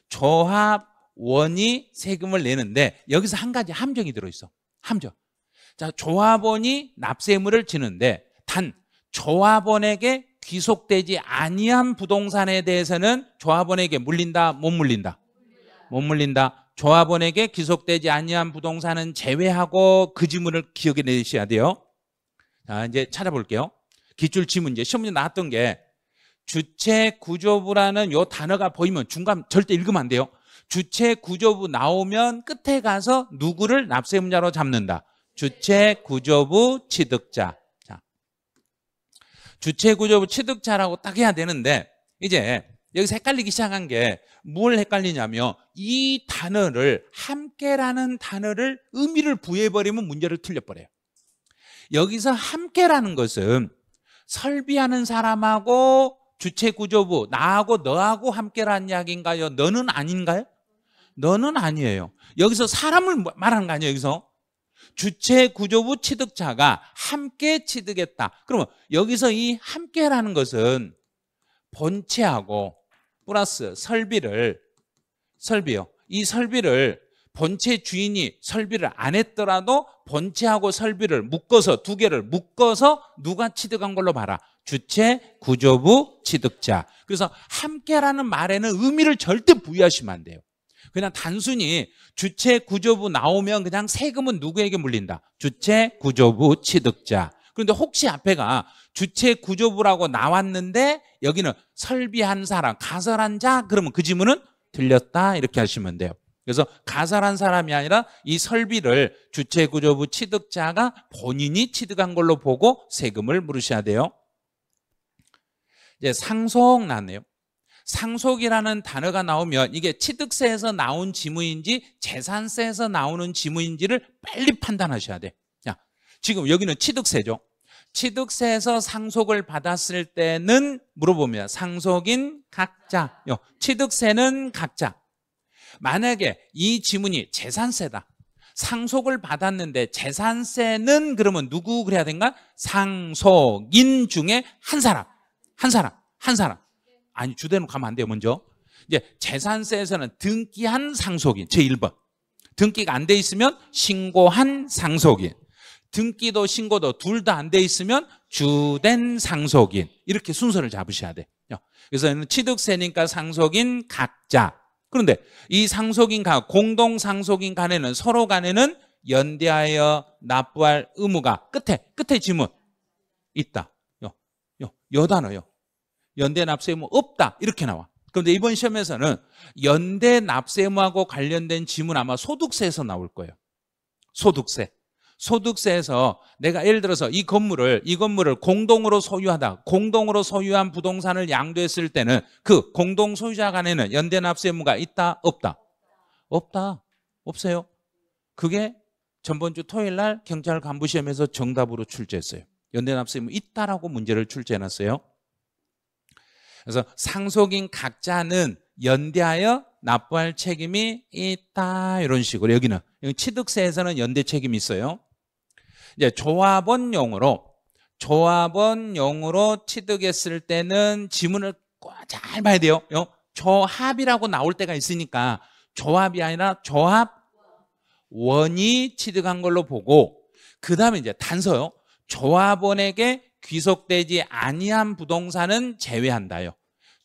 조합원이 세금을 내는데 여기서 한 가지 함정이 들어있어. 함정. 자, 조합원이 납세 의무를 지는데 단 조합원에게 귀속되지 아니한 부동산에 대해서는 조합원에게 물린다, 못 물린다? 못 물린다. 조합원에게 귀속되지 아니한 부동산은 제외하고 그 지문을 기억해 내셔야 돼요. 자, 이제 찾아볼게요. 기출지문제 시험 문제 나왔던 게 주체구조부라는 요 단어가 보이면 중간 절대 읽으면 안 돼요. 주체구조부 나오면 끝에 가서 누구를 납세의무자로 잡는다. 주체구조부 취득자. 자, 주체구조부 취득자라고 딱 해야 되는데 이제 여기서 헷갈리기 시작한 게 뭘 헷갈리냐면 이 단어를 함께라는 단어를 의미를 부여해버리면 문제를 틀려버려요. 여기서 함께라는 것은 설비하는 사람하고 주체구조부 나하고 너하고 함께라는 이야기인가요? 너는 아닌가요? 너는 아니에요. 여기서 사람을 말하는 거 아니에요. 여기서 주체구조부 취득자가 함께 취득했다. 그러면 여기서 이 함께라는 것은 본체하고 플러스 설비요. 이 설비를 본체 주인이 설비를 안 했더라도 본체하고 설비를 묶어서 두 개를 묶어서 누가 취득한 걸로 봐라. 주체구조부 취득자. 그래서 함께라는 말에는 의미를 절대 부여하시면 안 돼요. 그냥 단순히 주체구조부 나오면 그냥 세금은 누구에게 물린다? 주체구조부 취득자. 그런데 혹시 앞에가 주체구조부라고 나왔는데 여기는 설비한 사람, 가설한 자 그러면 그 지문은 틀렸다 이렇게 하시면 돼요. 그래서 가설한 사람이 아니라 이 설비를 주체구조부 취득자가 본인이 취득한 걸로 보고 세금을 물으셔야 돼요. 이제 상속 나왔네요. 상속이라는 단어가 나오면 이게 취득세에서 나온 지문인지 재산세에서 나오는 지문인지를 빨리 판단하셔야 돼. 자, 지금 여기는 취득세죠. 취득세에서 상속을 받았을 때는 물어보면 상속인 각자, 취득세는 각자. 만약에 이 지문이 재산세다. 상속을 받았는데 재산세는 그러면 누구 그래야 된가? 상속인 중에 한 사람. 아니 주대로 가면 안 돼요. 먼저 이제 재산세에서는 등기한 상속인 제1번. 등기가 안 돼 있으면 신고한 상속인. 등기도 신고도 둘 다 안 돼 있으면 주된 상속인. 이렇게 순서를 잡으셔야 돼요. 그래서 취득세니까 상속인 각자. 그런데 이 상속인 공동 상속인 간에는 서로 간에는 연대하여 납부할 의무가 끝에 지문 있다. 요 단어요. 연대 납세 의무 없다. 이렇게 나와. 그런데 이번 시험에서는 연대 납세 의무하고 관련된 지문 아마 소득세에서 나올 거예요. 소득세에서 내가 예를 들어서 이 건물을 공동으로 소유하다. 공동으로 소유한 부동산을 양도했을 때는 그 공동 소유자 간에는 연대 납세 의무가 있다, 없다? 없어요. 그게 전번주 토요일 날 경찰 간부 시험에서 정답으로 출제했어요. 연대 납세 의무 있다라고 문제를 출제해놨어요. 그래서 상속인 각자는 연대하여 납부할 책임이 있다. 이런 식으로 여기는 취득세에서는 연대 책임이 있어요. 이제 조합원용으로 취득했을 때는 지문을 잘 봐야 돼요. 조합이라고 나올 때가 있으니까 조합이 아니라 조합원이 취득한 걸로 보고 그 다음에 이제 단서요. 조합원에게 귀속되지 아니한 부동산은 제외한다요.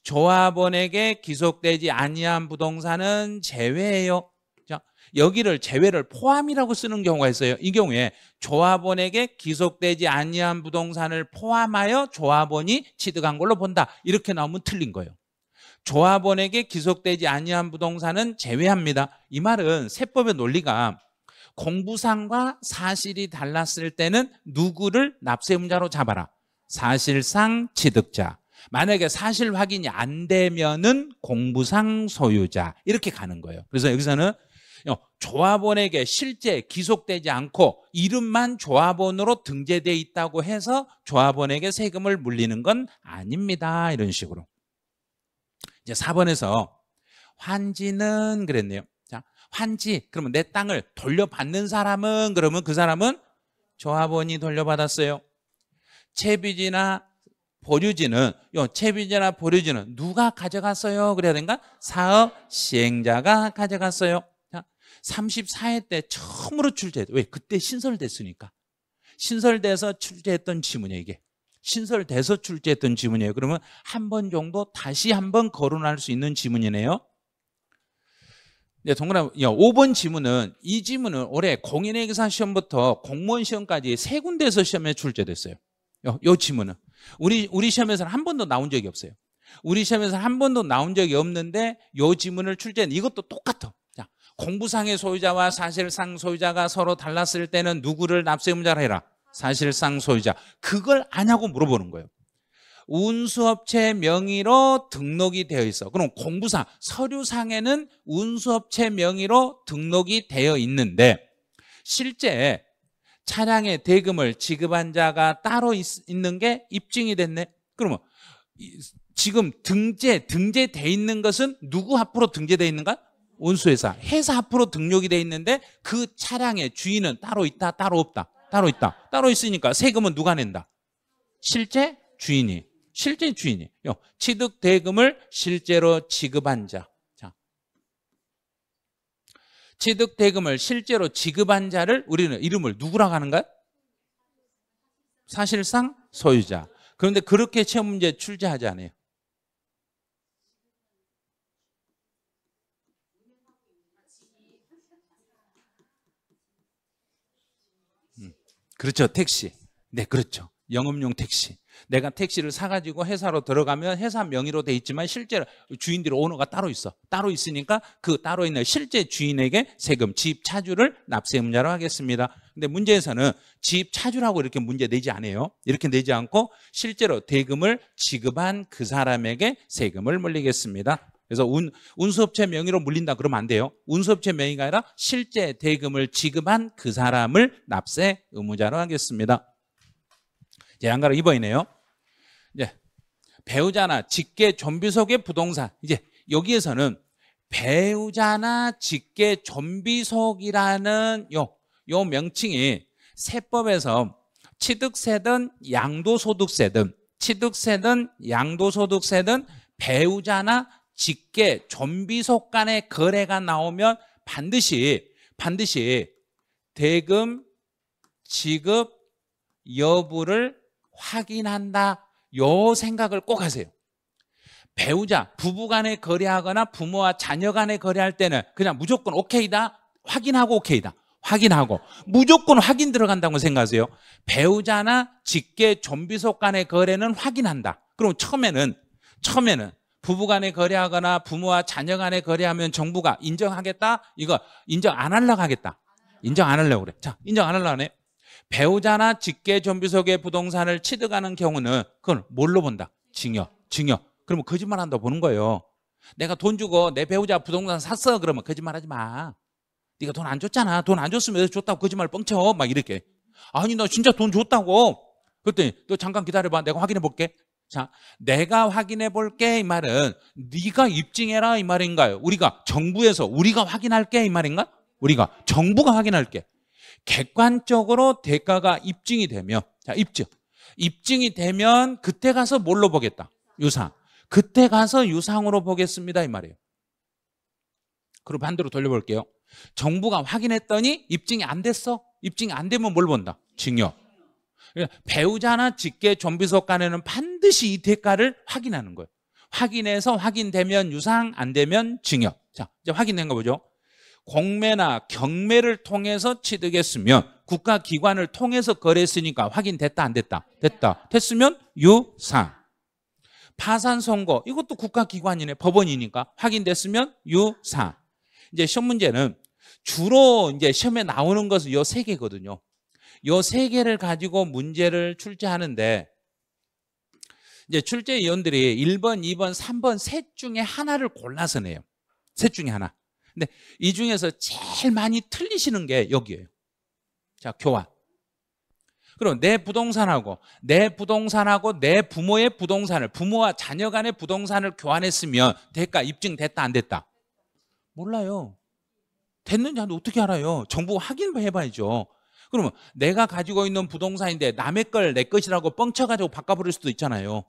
조합원에게 귀속되지 아니한 부동산은 제외해요. 자, 여기를 제외를 포함이라고 쓰는 경우가 있어요. 이 경우에 조합원에게 귀속되지 아니한 부동산을 포함하여 조합원이 취득한 걸로 본다. 이렇게 나오면 틀린 거예요. 조합원에게 귀속되지 아니한 부동산은 제외합니다. 이 말은 세법의 논리가 공부상과 사실이 달랐을 때는 누구를 납세의무자로 잡아라. 사실상 취득자. 만약에 사실 확인이 안 되면은 공부상 소유자. 이렇게 가는 거예요. 그래서 여기서는 조합원에게 실제 귀속되지 않고 이름만 조합원으로 등재되어 있다고 해서 조합원에게 세금을 물리는 건 아닙니다. 이런 식으로. 이제 4번에서 환지는 그랬네요. 자, 환지. 그러면 내 땅을 돌려받는 사람은 그러면 그 사람은 조합원이 돌려받았어요. 채비지나 보류지는 누가 가져갔어요? 그래야 되는가? 사업 시행자가 가져갔어요. 자, 34회 때 처음으로 출제했어요. 왜? 그때 신설됐으니까. 신설돼서 출제했던 지문이에요, 이게. 신설돼서 출제했던 지문이에요. 그러면 한 번 정도 다시 한번 거론할 수 있는 지문이네요. 네, 동그라미 5번 지문은 이 지문은 올해 공인회계사 시험부터 공무원 시험까지 3군데에서 시험에 출제됐어요. 요 지문은 우리 시험에서는 한 번도 나온 적이 없어요. 우리 시험에서 한 번도 나온 적이 없는데 요 지문을 출제한 이것도 똑같아. 자, 공부상의 소유자와 사실상 소유자가 서로 달랐을 때는 누구를 납세의무자로 해라? 사실상 소유자. 그걸 아냐고 물어보는 거예요. 운수업체 명의로 등록이 되어 있어. 그럼 공부상, 서류상에는 운수업체 명의로 등록이 되어 있는데 실제 차량의 대금을 지급한 자가 따로 있는 게 입증이 됐네. 그러면 지금 등재돼 있는 것은 누구 앞으로 등재돼 있는가? 운수회사. 회사 앞으로 등록이 돼 있는데 그 차량의 주인은 따로 있다, 따로 없다? 따로 있다. 따로 있으니까 세금은 누가 낸다? 실제 주인이. 취득 대금을 실제로 지급한 자. 취득 대금을 실제로 지급한 자를 우리는 이름을 누구라고 하는가요? 사실상 소유자. 그런데 그렇게 시험 문제 출제하지 않아요. 그렇죠. 택시. 네, 그렇죠. 영업용 택시. 내가 택시를 사가지고 회사로 들어가면 회사 명의로 돼 있지만 실제로 주인들이 오너가 따로 있어. 따로 있으니까 그 따로 있는 실제 주인에게 세금, 지입차주를 납세의무자로 하겠습니다. 근데 문제에서는 지입차주라고 이렇게 문제 내지 않아요. 이렇게 내지 않고 실제로 대금을 지급한 그 사람에게 세금을 물리겠습니다. 그래서 운수업체 명의로 물린다 그러면 안 돼요. 운수업체 명의가 아니라 실제 대금을 지급한 그 사람을 납세의무자로 하겠습니다. 이제 양가로 2번이네요. 이제 배우자나 직계 좀비 속의 부동산. 이제 여기에서는 배우자나 직계 좀비 속이라는 요 명칭이 세법에서 취득세든 양도소득세든 배우자나 직계, 존비속 간의 거래가 나오면 반드시 대금 지급 여부를 확인한다. 요 생각을 꼭 하세요. 배우자, 부부 간에 거래하거나 부모와 자녀 간에 거래할 때는 그냥 무조건 오케이다, 확인하고 오케이다, 확인하고 무조건 확인 들어간다고 생각하세요. 배우자나 직계, 존비속 간의 거래는 확인한다. 그럼 처음에는 부부 간에 거래하거나 부모와 자녀 간에 거래하면 정부가 인정하겠다? 이거 인정 안 하려고 하겠다. 인정 안 하려고 그래. 자, 인정 안 하려고 하네. 배우자나 직계, 존비속의 부동산을 취득하는 경우는 그건 뭘로 본다? 징역. 그러면 거짓말 한다고 보는 거예요. 내가 돈 주고 내 배우자 부동산 샀어. 그러면 거짓말하지 마. 네가 돈 안 줬잖아. 돈 안 줬으면 왜 줬다고 거짓말 뻥쳐. 막 이렇게. 아니 나 진짜 돈 줬다고. 그랬더니 너 잠깐 기다려봐. 내가 확인해 볼게. 자, 내가 확인해 볼게 이 말은 네가 입증해라 이 말인가요? 정부에서 우리가 확인할게 이 말인가? 정부가 확인할게. 객관적으로 대가가 입증이 되면, 자, 입증이 되면 그때 가서 뭘로 보겠다? 유상. 그때 가서 유상으로 보겠습니다 이 말이에요. 그리고 반대로 돌려볼게요. 정부가 확인했더니 입증이 안 됐어. 입증이 안 되면 뭘 본다? 징역. 배우자나 직계, 존비속 간에는 반드시 이 대가를 확인하는 거예요. 확인해서 확인되면 유상, 안 되면 징역. 자, 이제 확인된 거 보죠. 공매나 경매를 통해서 취득했으면 국가기관을 통해서 거래했으니까 확인됐다 안 됐다? 됐으면 유상. 파산선고 이것도 국가기관이네. 법원이니까 확인됐으면 유상. 이제 시험 문제는 주로 이제 시험에 나오는 것은 요 세 개거든요. 요 세 개를 가지고 문제를 출제하는데 이제 출제위원들이 1번, 2번, 3번 셋 중에 하나를 골라서 내요. 셋 중에 하나. 근데 이 중에서 제일 많이 틀리시는 게 여기예요. 자, 교환. 그럼 내 부동산하고 내 부모의 부동산을, 부모와 자녀 간의 부동산을 교환했으면 대가 입증됐다 안 됐다? 몰라요. 됐는지 안 어떻게 알아요? 정부 확인해봐야죠. 그러면 내가 가지고 있는 부동산인데 남의 걸 내 것이라고 뻥쳐가지고 바꿔버릴 수도 있잖아요.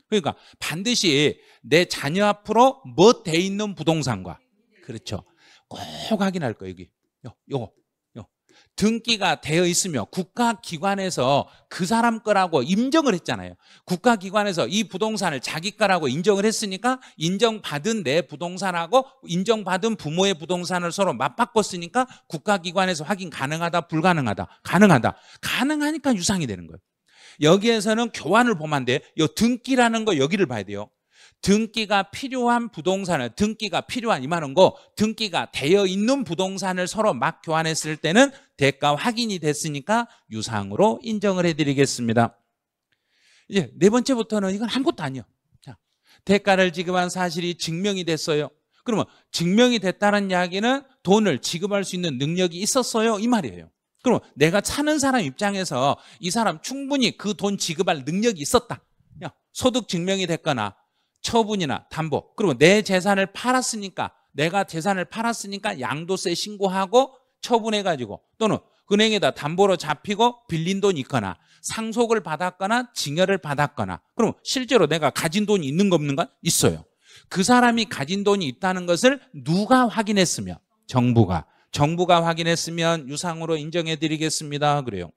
그러니까 반드시 내 자녀 앞으로 뭐 돼 있는 부동산과, 그렇죠, 꼭 확인할 거예요. 여기 요거 등기가 되어 있으며 국가기관에서 그 사람 거라고 인정을 했잖아요. 국가기관에서 이 부동산을 자기 거라고 인정을 했으니까 인정받은 내 부동산하고 인정받은 부모의 부동산을 서로 맞바꿨으니까 국가기관에서 확인 가능하다 불가능하다? 가능하니까 유상이 되는 거예요. 여기에서는 교환을 보면 안 돼요. 이 등기라는 거 여기를 봐야 돼요. 등기가 필요한 부동산을, 등기가 필요한 이만한 거, 등기가 되어 있는 부동산을 서로 막 교환했을 때는 대가 확인이 됐으니까 유상으로 인정을 해드리겠습니다. 이제 네 번째부터는 이건 아무것도 아니에요. 자, 대가를 지급한 사실이 증명이 됐어요. 그러면 증명이 됐다는 이야기는 돈을 지급할 수 있는 능력이 있었어요 이 말이에요. 그럼 내가 사는 사람 입장에서 이 사람 충분히 그 돈 지급할 능력이 있었다. 소득 증명이 됐거나 처분이나 담보, 그리고 내 재산을 팔았으니까, 내가 재산을 팔았으니까 양도세 신고하고 처분해가지고, 또는 은행에다 담보로 잡히고 빌린 돈이 있거나 상속을 받았거나 증여를 받았거나, 그럼 실제로 내가 가진 돈이 있는 거 없는가? 있어요. 그 사람이 가진 돈이 있다는 것을 누가 확인했으면? 정부가 확인했으면 유상으로 인정해 드리겠습니다. 그래요.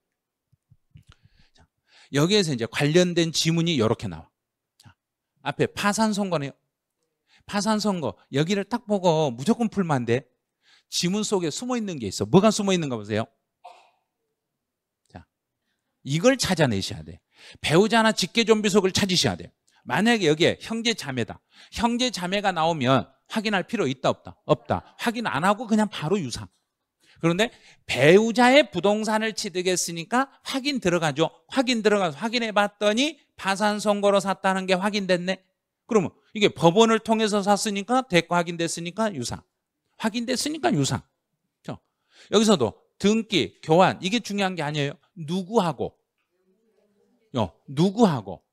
여기에서 이제 관련된 지문이 이렇게 나와. 앞에 파산선고네요. 파산선고 여기를 딱 보고 무조건 풀면 안 돼. 지문 속에 숨어있는 게 있어. 뭐가 숨어있는가 보세요. 자, 이걸 찾아내셔야 돼. 배우자나 직계존비속을 찾으셔야 돼. 만약에 여기에 형제자매다. 형제자매가 나오면 확인할 필요 있다 없다. 확인 안 하고 그냥 바로 유상. 그런데 배우자의 부동산을 취득했으니까 확인 들어가죠. 확인 들어가서 확인해 봤더니 파산선고로 샀다는 게 확인됐네. 그러면 이게 법원을 통해서 샀으니까 대가 확인됐으니까 유상. 확인됐으니까 유상. 여기서도 등기, 교환 이게 중요한 게 아니에요. 누구하고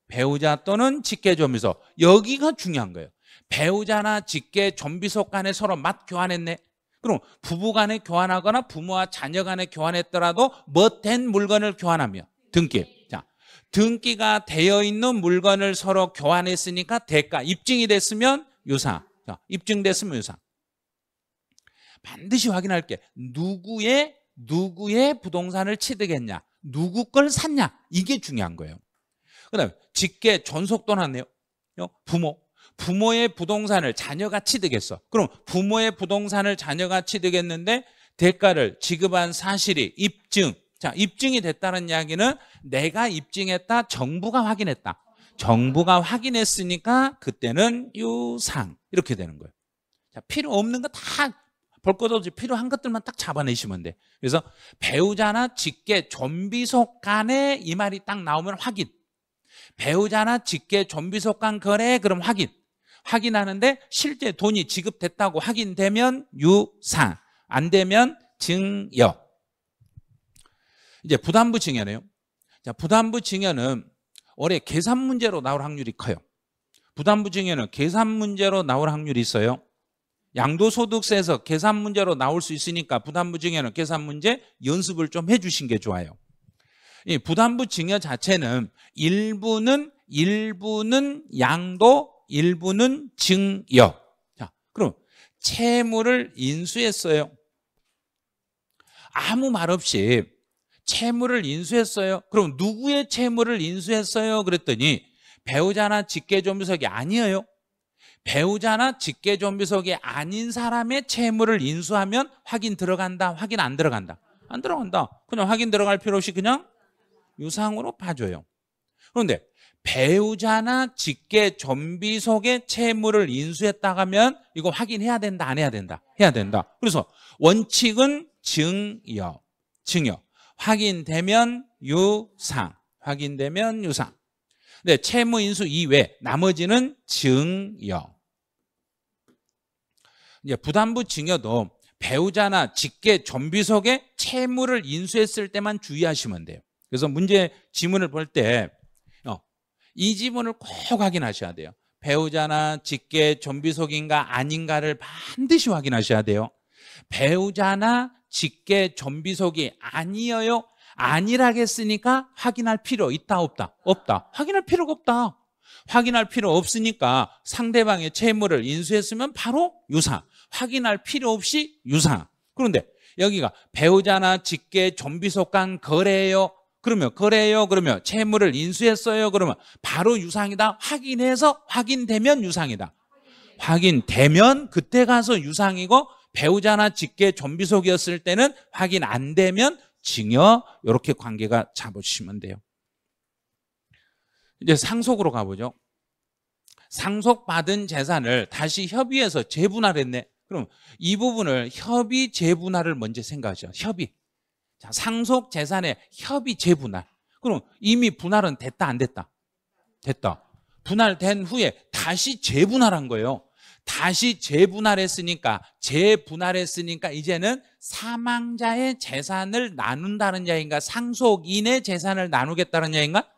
배우자 또는 직계존비속 여기가 중요한 거예요. 배우자나 직계존비속 간에 서로 맞 교환했네. 그럼 부부 간에 교환하거나 부모와 자녀 간에 교환했더라도 못된 물건을 교환하며 등기. 자, 등기가 되어 있는 물건을 서로 교환했으니까 대가 입증이 됐으면 유상. 자, 입증됐으면 유상. 반드시 확인할게. 누구의 부동산을 취득했냐, 누구 걸 샀냐, 이게 중요한 거예요. 그 다음에 직계 존속도 났네요. 부모의 부동산을 자녀가 취득했어. 그럼 부모의 부동산을 자녀가 취득했는데 대가를 지급한 사실이 입증. 자, 입증이 됐다는 이야기는 내가 입증했다, 정부가 확인했다. 정부가 확인했으니까 그때는 유상. 이렇게 되는 거예요. 자, 필요 없는 거 다 볼 것 없이 필요한 것들만 딱 잡아내시면 돼. 그래서 배우자나 직계 존비속 간에 이 말이 딱 나오면 확인. 배우자나 직계 존비속 간 거래, 그럼 확인. 확인하는데 실제 돈이 지급됐다고 확인되면 유상, 안 되면 증여. 이제 부담부 증여네요. 자, 부담부 증여는 올해 계산 문제로 나올 확률이 커요. 부담부 증여는 계산 문제로 나올 확률이 있어요. 양도소득세에서 계산 문제로 나올 수 있으니까 부담부 증여는 계산 문제 연습을 좀 해주신 게 좋아요. 이 부담부 증여 자체는 일부는 양도, 일부는 증여. 자, 그럼 채무를 인수했어요. 아무 말 없이 채무를 인수했어요. 그럼 누구의 채무를 인수했어요? 그랬더니 배우자나 직계존비속이 아니에요. 배우자나 직계존비속이 아닌 사람의 채무를 인수하면 확인 들어간다, 확인 안 들어간다? 안 들어간다. 그냥 확인 들어갈 필요 없이 그냥 유상으로 봐줘요. 그런데 배우자나 직계존비속의 채무를 인수했다 하면 이거 확인해야 된다, 안 해야 된다? 해야 된다. 그래서 원칙은 증여. 확인되면 유상. 확인되면 유상. 근데 채무 인수 이외 나머지는 증여. 이제 부담부 증여도 배우자나 직계존비속의 채무를 인수했을 때만 주의하시면 돼요. 그래서 문제 지문을 볼 때 이 지문을 꼭 확인하셔야 돼요. 배우자나 직계존비속인가 아닌가를 반드시 확인하셔야 돼요. 배우자나 직계존비속이 아니에요. 아니라겠으니까 확인할 필요 있다, 없다? 없다. 확인할 필요가 없다. 확인할 필요 없으니까 상대방의 채무를 인수했으면 바로 유상. 확인할 필요 없이 유상. 그런데 여기가 배우자나 직계존비속 간 거래예요. 그러면 거래예요. 그러면 채무를 인수했어요. 그러면 바로 유상이다. 확인해서 확인되면 유상이다. 확인되면 그때 가서 유상이고 배우자나 직계존비속이었을 때는 확인 안 되면 증여. 이렇게 관계가 잡으시면 돼요. 이제 상속으로 가보죠. 상속받은 재산을 다시 협의해서 재분할했네. 그럼 이 부분을 협의 재분할을 먼저 생각하죠. 협의. 자, 상속 재산의 협의 재분할. 그럼 이미 분할은 됐다, 안 됐다? 됐다. 분할된 후에 다시 재분할한 거예요. 다시 재분할했으니까 이제는 사망자의 재산을 나눈다는 이야기인가, 상속인의 재산을 나누겠다는 이야기인가?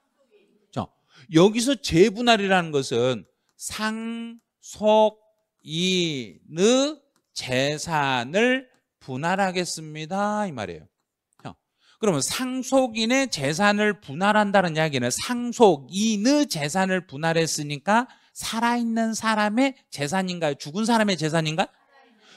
자, 여기서 재분할이라는 것은 상속인의 재산을 분할하겠습니다, 이 말이에요. 그러면 상속인의 재산을 분할한다는 이야기는 상속인의 재산을 분할했으니까 살아있는 사람의 재산인가요? 죽은 사람의 재산인가?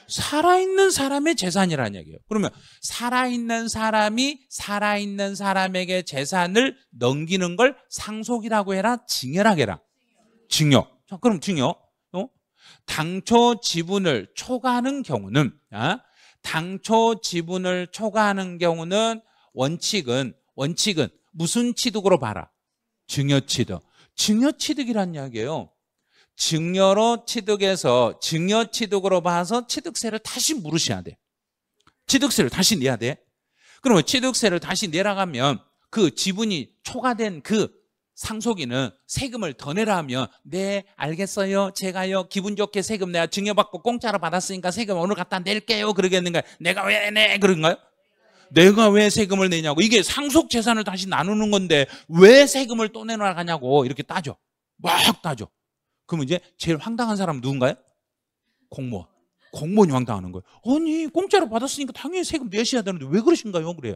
살아있는 사람의 재산이라는 얘기예요. 그러면 살아있는 사람이 살아있는 사람에게 재산을 넘기는 걸 상속이라고 해라, 증여라고 해라? 증여. 자, 그럼 증여. 당초 지분을 초과하는 경우는, 당초 지분을 초과하는 경우는 원칙은 무슨 취득으로 봐라? 증여 취득. 증여 취득이란 이야기예요. 증여로 취득해서 증여 취득으로 봐서 취득세를 다시 물으셔야 돼. 취득세를 다시 내야 돼. 그러면 취득세를 다시 내라가면 그 지분이 초과된 그 상속인은 세금을 더 내라 하면 네 알겠어요, 제가요 기분 좋게 세금 내가 증여받고 공짜로 받았으니까 세금 오늘 갖다 낼게요 그러겠는가? 내가 왜 내? 그런가요? 내가 왜 세금을 내냐고. 이게 상속 재산을 다시 나누는 건데 왜 세금을 또 내놔가냐고 이렇게 따져. 막 따져. 그러면 이제 제일 황당한 사람은 누군가요? 공무원. 공무원이 황당하는 거예요. 아니 공짜로 받았으니까 당연히 세금 내셔야 되는데 왜 그러신가요? 그래요.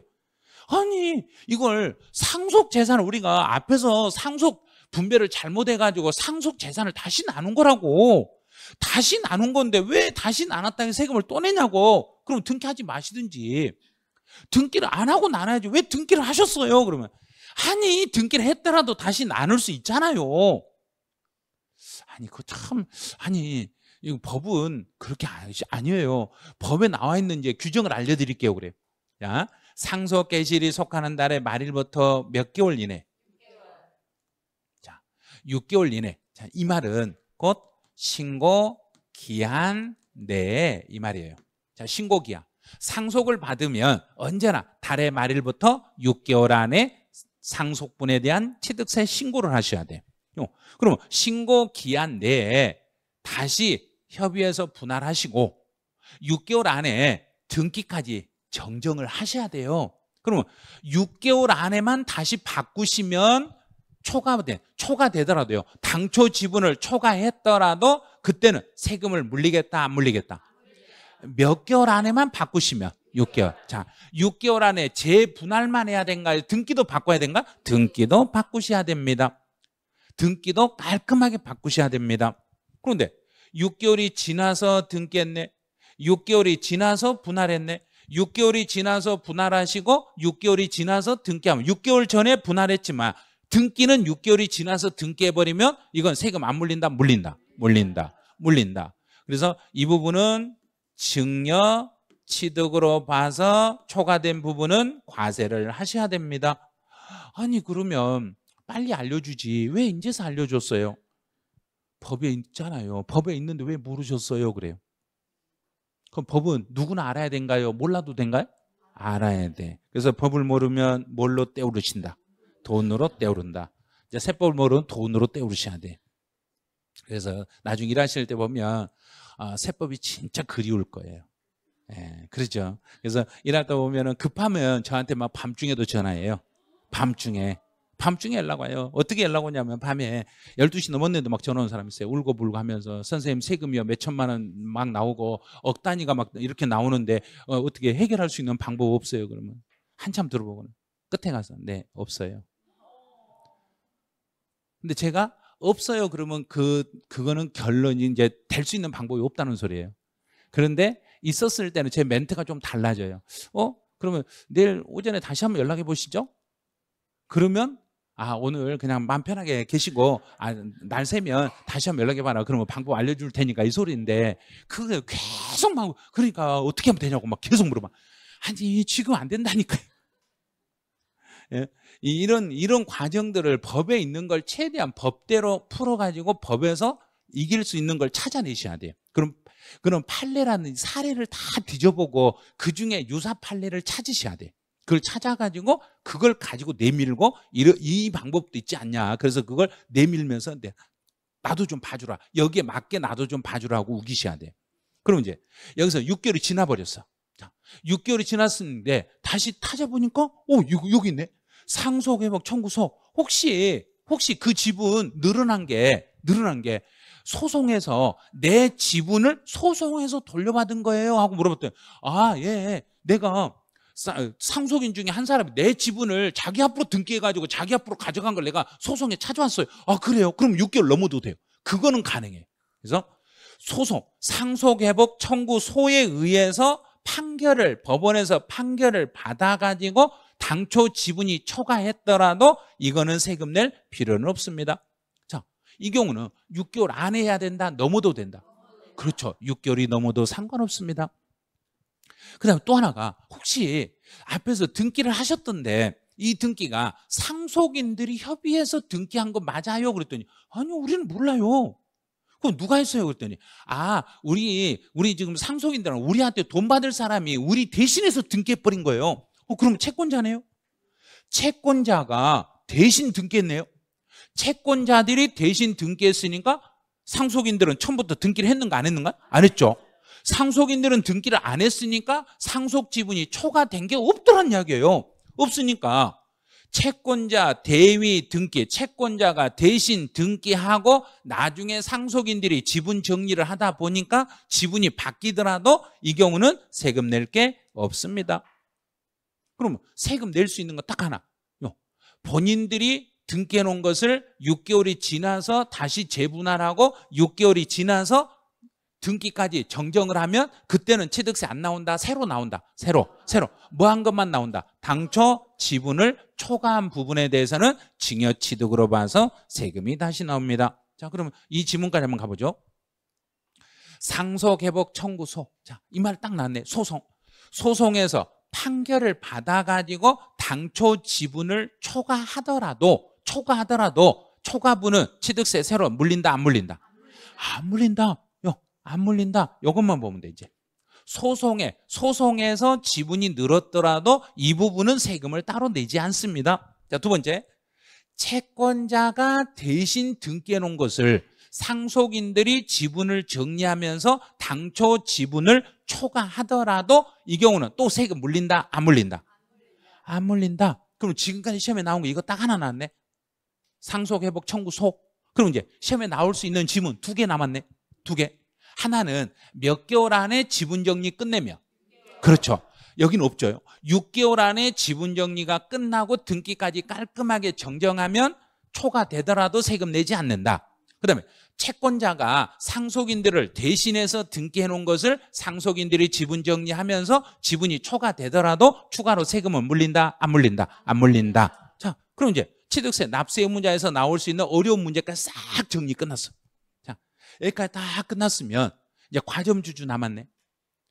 아니 이걸 상속 재산을 우리가 앞에서 상속 분배를 잘못해가지고 상속 재산을 다시 나눈 거라고. 다시 나눈 건데 왜 다시 나눴다고 세금을 또 내냐고. 그럼 등기하지 마시든지. 등기를 안 하고 나눠야지. 왜 등기를 하셨어요? 그러면 아니 등기를 했더라도 다시 나눌 수 있잖아요. 아니 그거 참 아니 이거 법은 그렇게 아니에요. 법에 나와 있는 이제 규정을 알려드릴게요. 그래요. 자, 상속 개시일이 속하는 달의 말일부터 몇 개월 이내? 6개월. 자, 6개월 이내. 자, 이 말은 곧 신고 기한 내에 이 말이에요. 자, 신고 기한. 상속을 받으면 언제나 달의 말일부터 6개월 안에 상속분에 대한 취득세 신고를 하셔야 돼요. 그러면 신고 기한 내에 다시 협의해서 분할하시고 6개월 안에 등기까지 정정을 하셔야 돼요. 그러면 6개월 안에만 다시 바꾸시면 초과되더라도요. 당초 지분을 초과했더라도 그때는 세금을 물리겠다 안 물리겠다? 몇 개월 안에만 바꾸시면 6개월. 자, 6개월 안에 재분할만 해야 된가요? 등기도 바꿔야 된가? 등기도 바꾸셔야 됩니다. 등기도 깔끔하게 바꾸셔야 됩니다. 그런데 6개월이 지나서 등기했네. 6개월이 지나서 분할했네. 6개월이 지나서 분할하시고 6개월이 지나서 등기하면 6개월 전에 분할했지만 등기는 6개월이 지나서 등기해버리면 이건 세금 안 물린다? 물린다. 물린다. 그래서 이 부분은 증여 취득으로 봐서 초과된 부분은 과세를 하셔야 됩니다. 아니 그러면 빨리 알려주지 왜 이제서 알려줬어요? 법에 있잖아요. 법에 있는데 왜 모르셨어요? 그래요. 그럼 법은 누구나 알아야 된가요? 몰라도 된가요? 알아야 돼. 그래서 법을 모르면 뭘로 떼우르신다? 돈으로 떼우른다. 이제 세법을 모르면 돈으로 떼우르셔야 돼. 그래서 나중에 일하실 때 보면 세법이 진짜 그리울 거예요. 예, 그렇죠. 그래서 일하다 보면은 급하면 저한테 막 밤중에도 전화해요. 밤중에 연락 와요. 어떻게 연락 오냐면 밤에 12시 넘었는데도 막 전화 온 사람 있어요. 울고불고 하면서 선생님 세금이요 몇 천만 원 막 나오고 억 단위가 막 이렇게 나오는데 어떻게 해결할 수 있는 방법 없어요? 그러면 한참 들어보고는 끝에 가서 네 없어요. 근데 제가 없어요 그러면 그거는 결론이 이제 될 수 있는 방법이 없다는 소리예요. 그런데 있었을 때는 제 멘트가 좀 달라져요. 그러면 내일 오전에 다시 한번 연락해 보시죠. 그러면 오늘 그냥 마음 편하게 계시고 날 새면 다시 한번 연락해 봐라. 그러면 방법 알려줄 테니까 이 소리인데 그게 계속 막 그러니까 어떻게 하면 되냐고 막 계속 물어봐. 아니 지금 안 된다니까요. 예? 이런 과정들을 법에 있는 걸 최대한 법대로 풀어가지고 법에서 이길 수 있는 걸 찾아내셔야 돼요. 그럼 판례라는 사례를 다 뒤져보고 그중에 유사 판례를 찾으셔야 돼요. 그걸 찾아가지고 그걸 가지고 내밀고 이 방법도 있지 않냐. 그래서 그걸 내밀면서 나도 좀 봐주라. 여기에 맞게 나도 좀 봐주라 하고 우기셔야 돼요. 그럼 이제 여기서 6개월이 지나버렸어. 자, 6개월이 지났는데 다시 찾아보니까 여기 있네. 상속회복 청구서. 혹시 그 지분 늘어난 게 소송해서 내 지분을 소송해서 돌려받은 거예요 하고 물어봤더니 예, 내가 상속인 중에 한 사람이 내 지분을 자기 앞으로 등기해가지고 자기 앞으로 가져간 걸 내가 소송에 찾아왔어요. 그래요? 그럼 6개월 넘어도 돼요. 그거는 가능해. 그래서 상속회복 청구소에 의해서 법원에서 판결을 받아가지고 당초 지분이 초과했더라도 이거는 세금 낼 필요는 없습니다. 자, 이 경우는 6개월 안에 해야 된다? 넘어도 된다? 그렇죠. 6개월이 넘어도 상관없습니다. 그 다음에 또 하나가 혹시 앞에서 등기를 하셨던데 이 등기가 상속인들이 협의해서 등기한 거 맞아요? 그랬더니 아니요 우리는 몰라요. 그럼 누가 했어요? 그랬더니 우리 지금 상속인들은 우리한테 돈 받을 사람이 우리 대신해서 등기해버린 거예요. 그럼 채권자네요? 채권자가 대신 등기했네요? 채권자들이 대신 등기했으니까 상속인들은 처음부터 등기를 했는가 안 했는가? 안 했죠. 상속인들은 등기를 안 했으니까 상속 지분이 초과된 게 없더란 이야기예요. 없으니까 채권자 대위 등기, 채권자가 대신 등기하고 나중에 상속인들이 지분 정리를 하다 보니까 지분이 바뀌더라도 이 경우는 세금 낼 게 없습니다. 그럼 세금 낼 수 있는 건 딱 하나. 본인들이 등기해 놓은 것을 6개월이 지나서 다시 재분할하고 6개월이 지나서 등기까지 정정을 하면 그때는 취득세 안 나온다. 새로 나온다. 새로. 뭐 한 것만 나온다. 당초 지분을 초과한 부분에 대해서는 증여취득으로 봐서 세금이 다시 나옵니다. 자, 그러면 이 지문까지 한번 가보죠. 상속회복 청구소. 자, 이 말 딱 나왔네. 소송에서 판결을 받아가지고 당초 지분을 초과하더라도 초과분은 취득세 새로 물린다 안 물린다? 안 물린다. 안 물린다. 이것만 보면 돼. 이제 소송에서 지분이 늘었더라도 이 부분은 세금을 따로 내지 않습니다. 자, 두 번째, 채권자가 대신 등기해 놓은 것을 상속인들이 지분을 정리하면서 당초 지분을 초과하더라도 이 경우는 또 세금 물린다 안 물린다? 안 물린다. 그럼 지금까지 시험에 나온 거 이거 딱 하나 나왔네. 상속회복 청구소. 그럼 이제 시험에 나올 수 있는 지문 2개 남았네. 2개. 하나는 몇 개월 안에 지분 정리 끝내면. 그렇죠. 여기는 없죠. 6개월 안에 지분 정리가 끝나고 등기까지 깔끔하게 정정하면 초과되더라도 세금 내지 않는다. 그다음에 채권자가 상속인들을 대신해서 등기해 놓은 것을 상속인들이 지분 정리하면서 지분이 초과되더라도 추가로 세금은 물린다 안 물린다? 안 물린다. 자, 그럼 이제 취득세 납세 의무자에서 나올 수 있는 어려운 문제까지 싹 정리 끝났어. 자, 여기까지 다 끝났으면 이제 과점주주 남았네.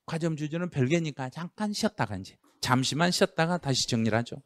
과점주주는 별개니까 잠깐 쉬었다가 이제 잠시만 쉬었다가 다시 정리를 하죠.